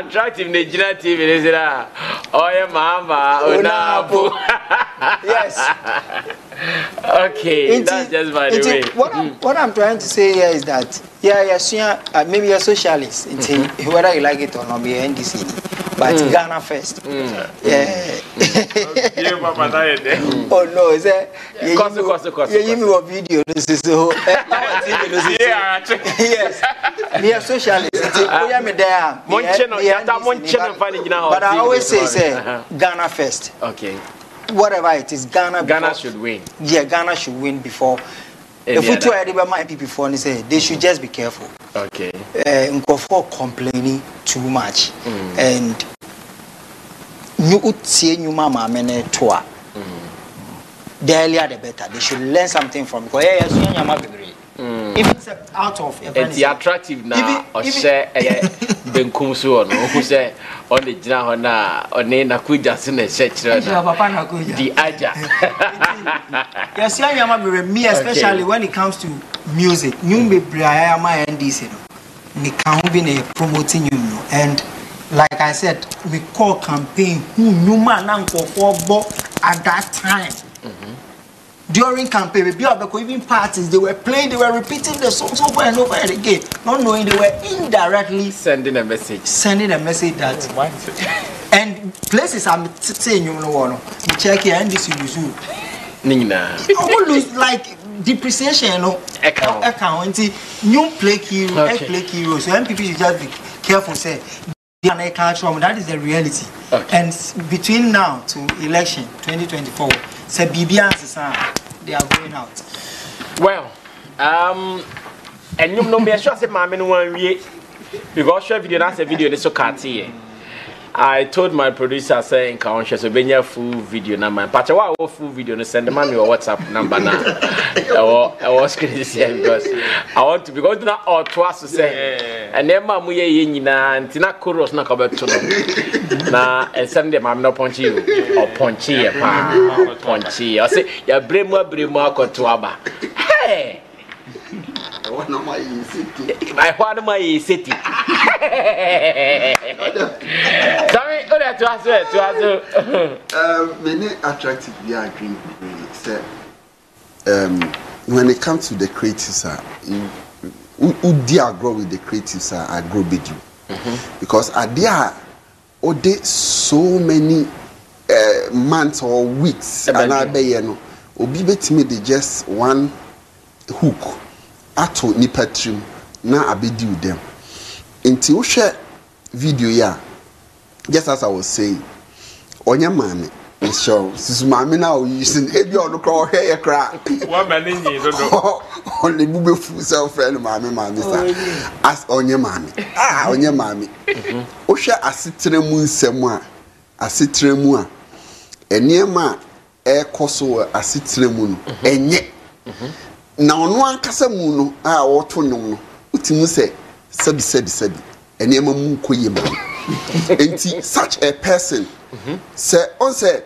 Attractive Nigerian TV is it? Oh yeah, mama. Yes. Okay, that's just by the way. What I'm trying to say here is that maybe you're socialist. Whether you like it or not, be NDC, but Ghana first. Oh no, is that? You me a video. This is so. Yes, we are socialist. But I always say Ghana first. Okay. Whatever it is, Ghana should win. Yeah, Ghana should win before. If we try to my people before, they say they should just be careful. Okay. For complaining too much, and you see you mama mene toa. The earlier the better. They should learn something from. Because if it's out of it's attractive now, or say Benkum so no who say on the Jana or Nena Kujas in the church. The Aja. Yes, me especially when it comes to music. New be my NDC. Me can't be promoting you, and like I said, we call campaign who new man for at that time. During campaign, even parties, they were playing, they were repeating the songs over and over and again, not knowing they were indirectly sending a message. That and places I'm saying, you check here and this you Nina. All lose like depreciation, account. New play hero. So MPP should just be careful. Say that is the reality. Okay. And between now to election 2024. Say BBS they are going out. Well, and you know me, I sure say mammy no one way because share video that's a video so catty. I told my producer saying conscious so be full video number. But I full video no send man your WhatsApp number now. I was crazy because I want to because na or twice to say and then mamu ye nyina ntina chorus na ka beto no. Na and send them I'm not punch you or punch you pa punchy. I say ya bremu akoto aba. Hey. I want my city. Sammy, to many attractive I agree with when it comes to the creatives who dear grow with the creatives I grow with you. Because there so many months or weeks and I be obi betimi they just one hook ato nipa trim na abedi with them until share video ya just as I was saying onye mame show sisu mame na o using ebi ono crawl hair crack one man in you don't only bube full self friend mame sa as onye mame onye mame o share asetre mu nsem a asetre mu a eniema ekoso asetre mu no enye na ono ankasa mu no a woto nyom no utimu se sabi eniema mu koye ma enti such a person say on say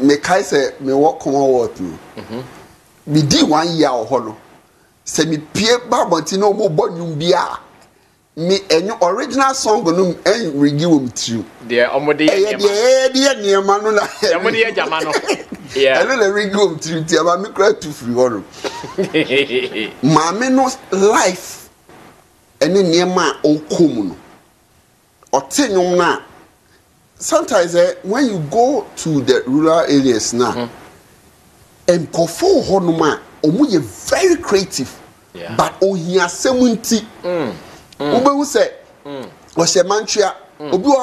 me kai say me work come out no me di 1 year o ho no say me pie babonti no mo bonyum bia me enyo original song no en regi wo mtru de omode ye niema no na omode ye jama no yeah elo le regi wo mtru ti aba me kra tu free ho no ma me no life ene niema o komu no otenyum na sometimes when you go to the rural areas now and kofo ho no ma omu ye very creative but ohia semunti Ubewu say, was a mantra, Obu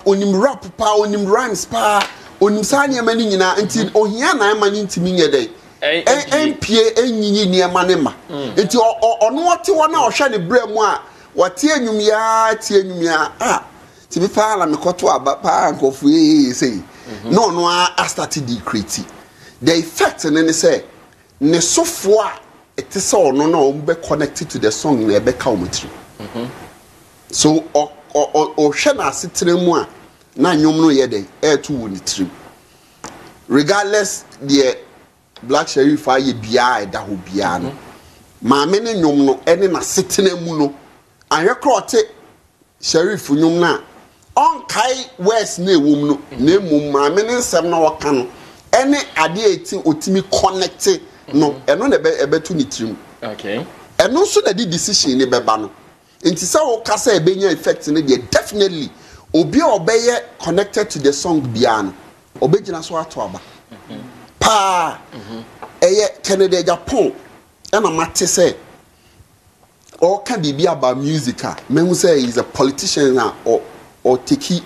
onim rap pa, onim rhymes pa, onim sanya mani nyina until Ohiana mani to me a day. empie enyinyi niema ne ma enti ono wote wona ohwe ne bremu a wote enwumia tie enwumia ti bi pa la mekoto aba pa nkofu sei no a started the create the effect ne say ne sofo a it is all no be connected to the song na be ka omotri so o hwe na asetre mu a na nyom no ye dey to woni trim regardless the Black Sheriff aye bia da ho bia no maame ne nyom no ene na setena mu no ahwe krote Sheriff nyom na on kai west na ewom no na emom maame ne nsem na woka no ene ade eti otimi connect no eno na ebetu ni trim okay eno so na di decision ne beba no enti se wo ka se ebenya effect ne de definitely obi obeye connected to the song bia no obegina so ato aba pa eye Kennedy Japan and a matter say all can be about music men say he's a politician or take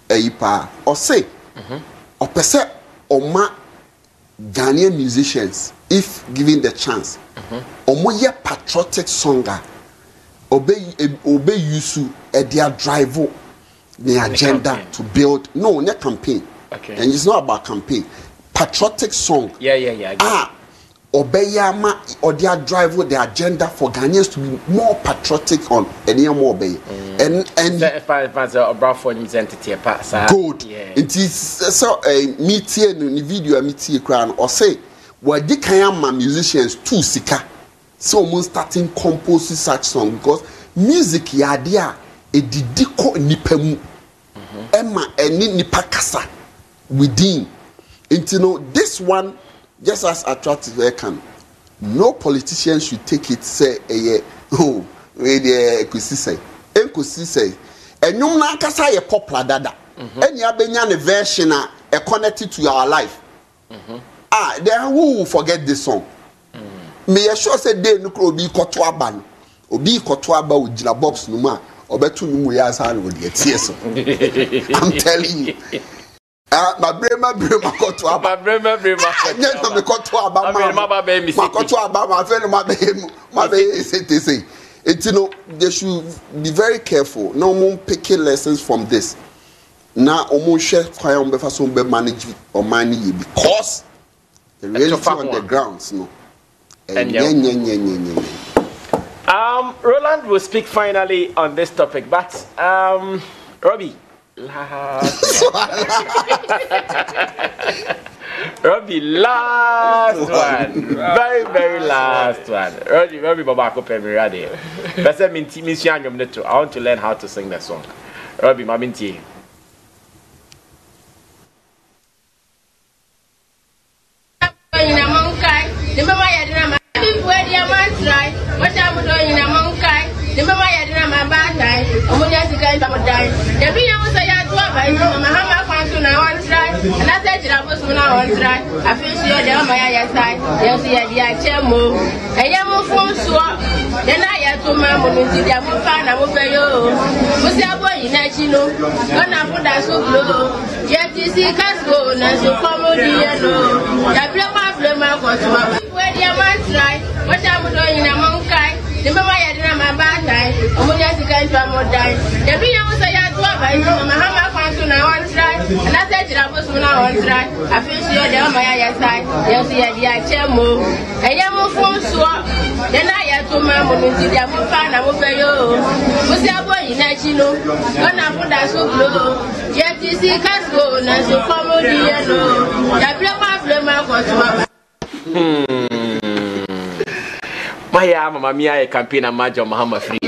a pa or say or per se or ma Ghanaian musicians if given the chance or more patriotic songer obey you their drive the agenda to build no campaign and it's not about campaign patriotic song. Yeah. Obeyama or their drive with the agenda for Ghanaians to be more patriotic on any more obey. And good. It is so a meteor in video meteor crown or say well the Kayama musicians too sika. So almost starting composing such song because music ya dia e didiko nipemu. Emma eni nipakasa within. And you know, this one, just as attractive as I can, no politician should take it, say, oh, where the Kusi say, and Kusi say, and no man can say a popular dada, and you have been a version connected to our life. Then who will forget this song? May I sure say, they no could be Kotuaban, or be Kotuaba with Jila Box Numa, or better Numuya's hand with the tears. I'm telling you. My brain, got to about my baby, say it, you know, they should be very careful. No more picking lessons from this. Now, almost share fire on the be manage or money because the reality on the grounds, no. Roland will speak finally on this topic, but Robbie. Robbie, last one. Very, very last one. Robbie Babako Pemirade. Besa minti misianyom neto. I want to learn how to sing that song. Robbie, ma minti. And I said, I was when I was right. I feel sure they're on my side. Yes, yeah, Chemo. And you from swap. Then I had to my woman to their fan. I will pay you. Was there boy in Achino? When I put that so low. Yet you see, can't go. And so come on, yellow. I blame my was where the man's right. What I'm doing in a monkey. Remember, I had my bad night. I'm going to get one more time. The beer was a yard to my hammer fountain. I want to try. And I said, I was when I want to try. I feel sure they're on my side. Yes, yeah, Chemo. And you move from swap. Then I had to my woman to their fan. I will pay you. Was there boy in Achino? When I put that so low. Yet you see, can't go. And so come on, yellow. I blame my was Maya mama mia e campaign na majo Muhammad free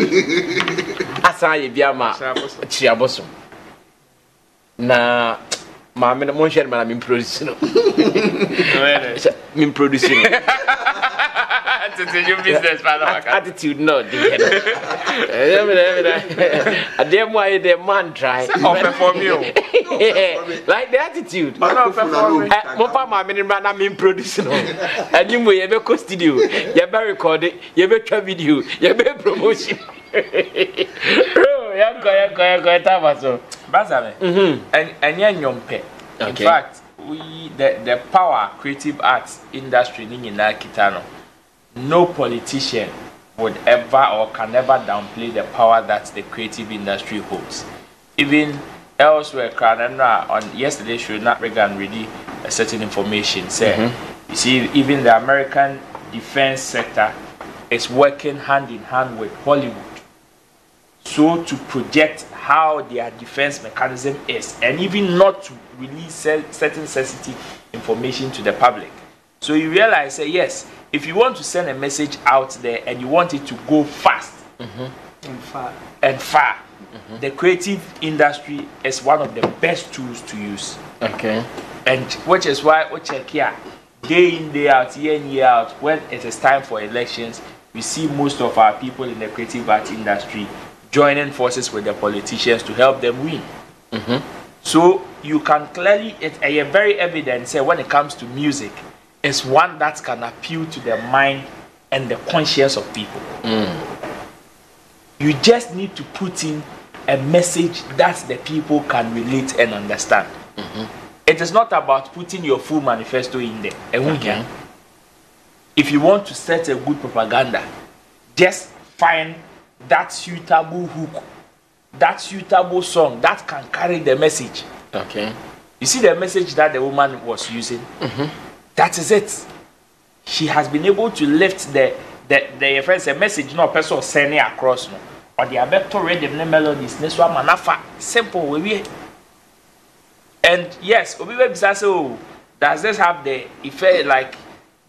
asa ye bia ma chiaboso na ma me mo share ma me produce no me produce no it's a new business father attitude no adem why the man try perform you like the attitude no perform mo pa ma me na me produce no anyi mo ye be co studio ye be record ye be twa video ye be promotion ya ko tabaso bazabe enye nyompe in fact the power creative arts industry in Kitano, no politician would ever or can never downplay the power that the creative industry holds. Even elsewhere, on yesterday's show, not Reagan really a certain information said, you see, even the American defense sector is working hand in hand with Hollywood, so to project how their defense mechanism is, and even not to release certain sensitive information to the public. So you realize, yes, if you want to send a message out there and you want it to go fast and far, the creative industry is one of the best tools to use. Okay. And which is why we check here, day in, day out, year in, year out, when it is time for elections, we see most of our people in the creative art industry joining forces with the politicians to help them win. So you can clearly, it's very evident, say when it comes to music, it's one that can appeal to the mind and the conscience of people. You just need to put in a message that the people can relate and understand. It is not about putting your full manifesto in there. Okay. If you want to set a good propaganda, just find that suitable hook, that suitable song that can carry the message. Okay. You see the message that the woman was using? That is it. She has been able to lift the friends a message, no person sending across, no. Or the better rhythm melodies, this one manafa simple we. And yes, does this have the effect, like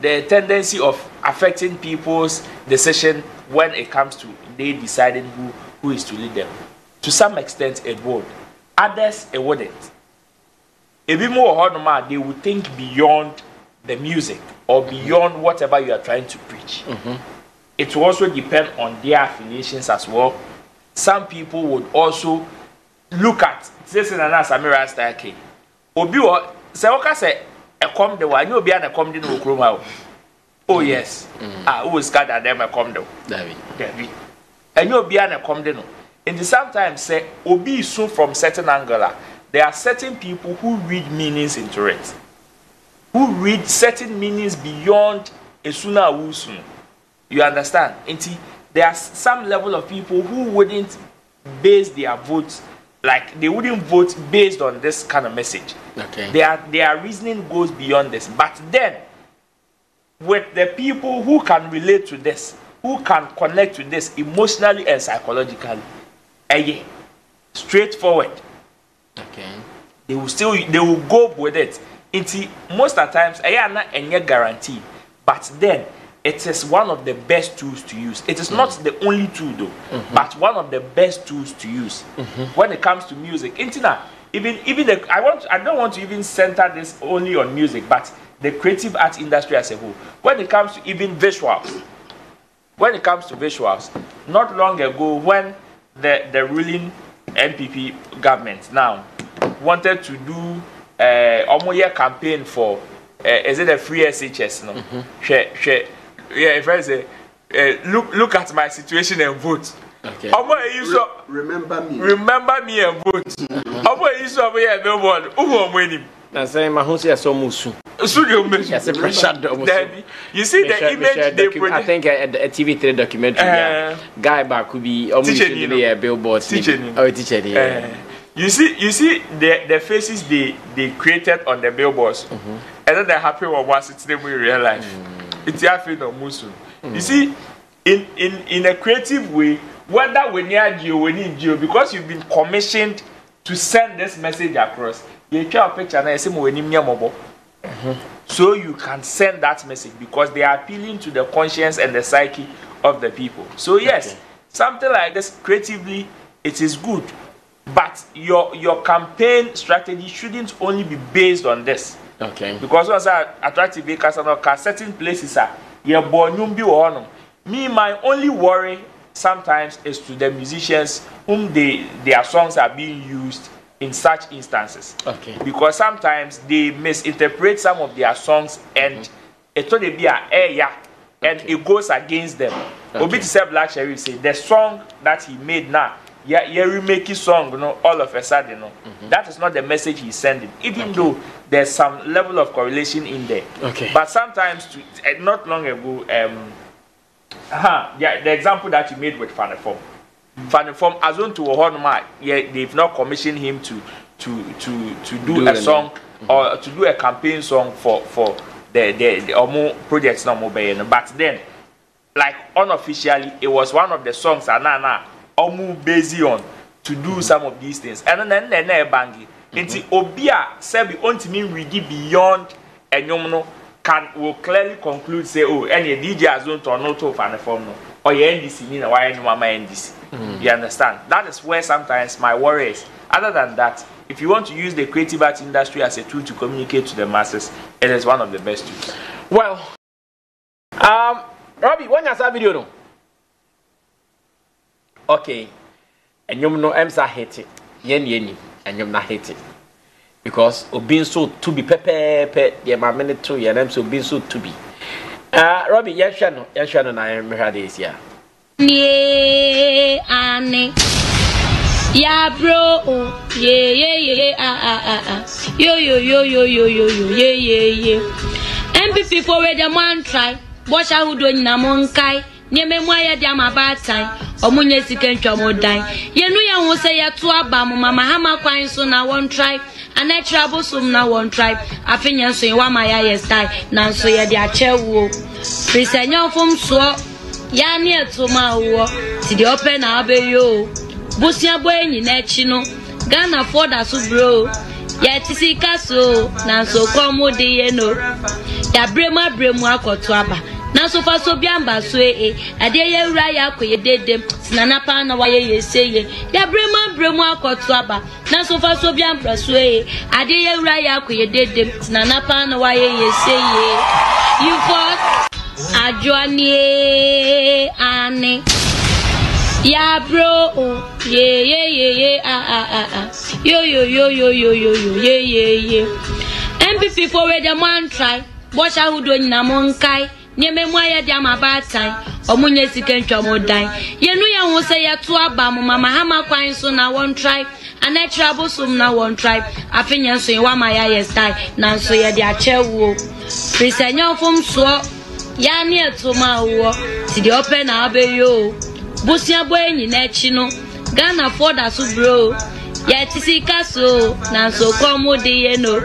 the tendency of affecting people's decision when it comes to they deciding who is to lead them? To some extent, it would. Others, it wouldn't. A bit more normal, they would think beyond the music or beyond whatever you are trying to preach. It will also depend on their affiliations as well. Some people would also look at this in an Sammy Rasta King. Obiwa, Seoka say, a come the one, you'll be an accompanied with Chroma. Oh, yes. Who is God at them a condo? David. And you'll be an accompanied. And sometimes say, Obi so from certain angle. There are certain people who read meanings into it, who read certain meanings beyond a sooner wusun. You understand? And there are some level of people who wouldn't base their votes, like they wouldn't vote based on this kind of message. Okay. Their reasoning goes beyond this. But then, with the people who can relate to this, who can connect to this emotionally and psychologically, straightforward. Okay. They will go with it. Most of the times, not any guarantee. But then, it is one of the best tools to use. It is not the only tool though, but one of the best tools to use when it comes to music. I don't want to even center this only on music, but the creative arts industry as a whole. When it comes to even visuals, not long ago when the ruling NPP government now wanted to do a campaign for is it a free SHS? No, yeah, if I say, look at my situation and vote. Okay. Remember me and vote. Billboard. I say my house is so musu. You see the image they project. I think a TV3 documentary. Guy back could be almost a billboard teaching. You see the faces they created on the billboards, and then they're happy when once it's them in real life. It's happy no musu. You see, in a creative way, whether we need you, because you've been commissioned to send this message across. You take a picture and I say mobile. So you can send that message because they are appealing to the conscience and the psyche of the people. So yes, something like this creatively, it is good. But your campaign strategy shouldn't only be based on this. Okay. Because once I attractive because certain places are me, my only worry sometimes is to the musicians whom their songs are being used in such instances. Okay. Because sometimes they misinterpret some of their songs and it will be and it goes against them. Obi to say Black Sheriff say the song that he made now yeah, remake song, you know, all of a sudden, you know, that is not the message he's sending. Even though there's some level of correlation in there. Okay. But sometimes, not long ago, the example that you made with Fanifom. Fanifom, as on to Ohonoma, they've not commissioned him to do a song or to do a campaign song for the Omo projects no more. But then, like unofficially, it was one of the songs Anana Omu based on to do some of these things. And then bangi. Into Obia Sebi ontimi ready beyond enyomno will clearly conclude say, oh, any DJ has don't turn not to Fanifom no. Or your NDC mean why any mama NDC. You understand? That is where sometimes my worry is. Other than that, if you want to use the creative arts industry as a tool to communicate to the masses, it is one of the best tools. Well, Robbie, when you saw video no? Okay. And you know Emsa hate it. Yeni. And you not hate it. Because being so to be pepe, yeah, my minute too, and I'm so being so to be. Robbie, yes, no, I am here this year. Yeah, Annie. Yeah, bro. Yeah. Yo. Yeah. MP for where the man try. Watch out who doing na monkai. Nye me mwa ya dia ma bad time. Omunye sike ntwa mo dan. Ye nu ya ho se ya to aba mo mama hama kwan so na one tribe. Ana trouble sum na one tribe. Afinya so wa ma ya yes style. Na so ye dia chewo. Prisenya fom so. Ya ni etoma wo. Ti di open na abeyo. Busia boy enyi na echi no. Ghana for da so bro. Ya tisika so na so komo de ye no. Ya bremu akoto aba. Na so fa so biamba so ade ye wura ya akoye dedem sinana pa na waye ye seye. Ya bremu akoto aba. Na so fa so biamba so ade ye wura ya akoye dedem sinana pa na waye ye seye. You fought Ajoani ane. Ya bro, yeah. Yo, yeah. MP for where the man try. Watch out who doing na monkai. Nye me mwa ya dia ma bad time. Omunye sike ntwa mo dan. Ye nu ya ho se ya to aba mo mama hama kwan so na one tribe. Ana trouble sum na one tribe. Afinya so wa ma ya yes style. Na so ye dia chewo. Prisenya fom so. Ya ni etoma wo. Ti di open na abeyo. Busia boy enyi na echi no. Ghana for da so bro. Ya tisika so na so komo de ye no.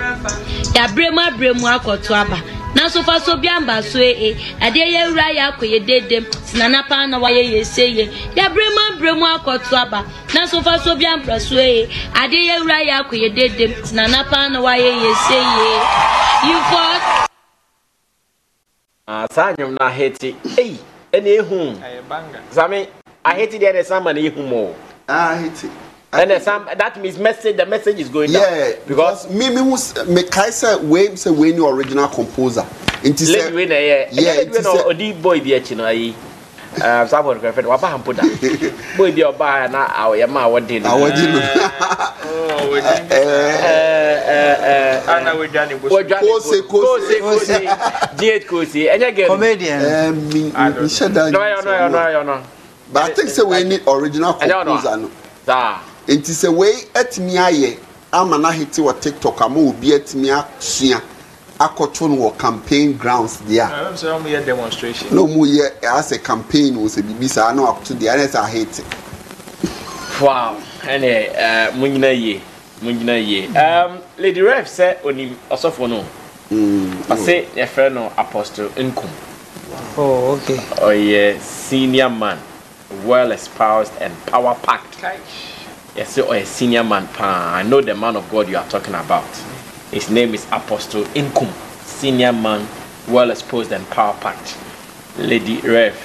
Ya bremu akoto aba. Na so fa so biamba so ade ye wura ya akoye dedem sinana pa na waye ye seye. Ya bremu akoto aba. Na so fa so biamba so ade ye wura ya akoye dedem sinana pa na waye ye seye. You fought Sanyum na hate hey ene ehum Sammy I hate it there some man ehum o I hate it. And that means the message is going down because me Kaisa we say we new original composer into say odi boy bi achi no ayi Sabon ko fe wa ba hampo da boy bi oba na awoye ma awode no Ana we dani go Kose Diet Kosi enya girl comedian no but I think say we need original composer no enti say we etimi aye ama na hiti wa TikTok ama obi etimi asua akoto no campaign grounds there I'm saying we had demonstration no mu ye as a campaign was a bibisa no up to the others are hate wow ene munyina ye Lady Ref say onim osofo no I say your friend no Apostle Nkum. Oh, okay. Oh yeah, senior man, well espoused and power packed. Yes, so a senior man. I know the man of God you are talking about. His name is Apostle Nkum. Senior man, well exposed and power packed. Lady Ref.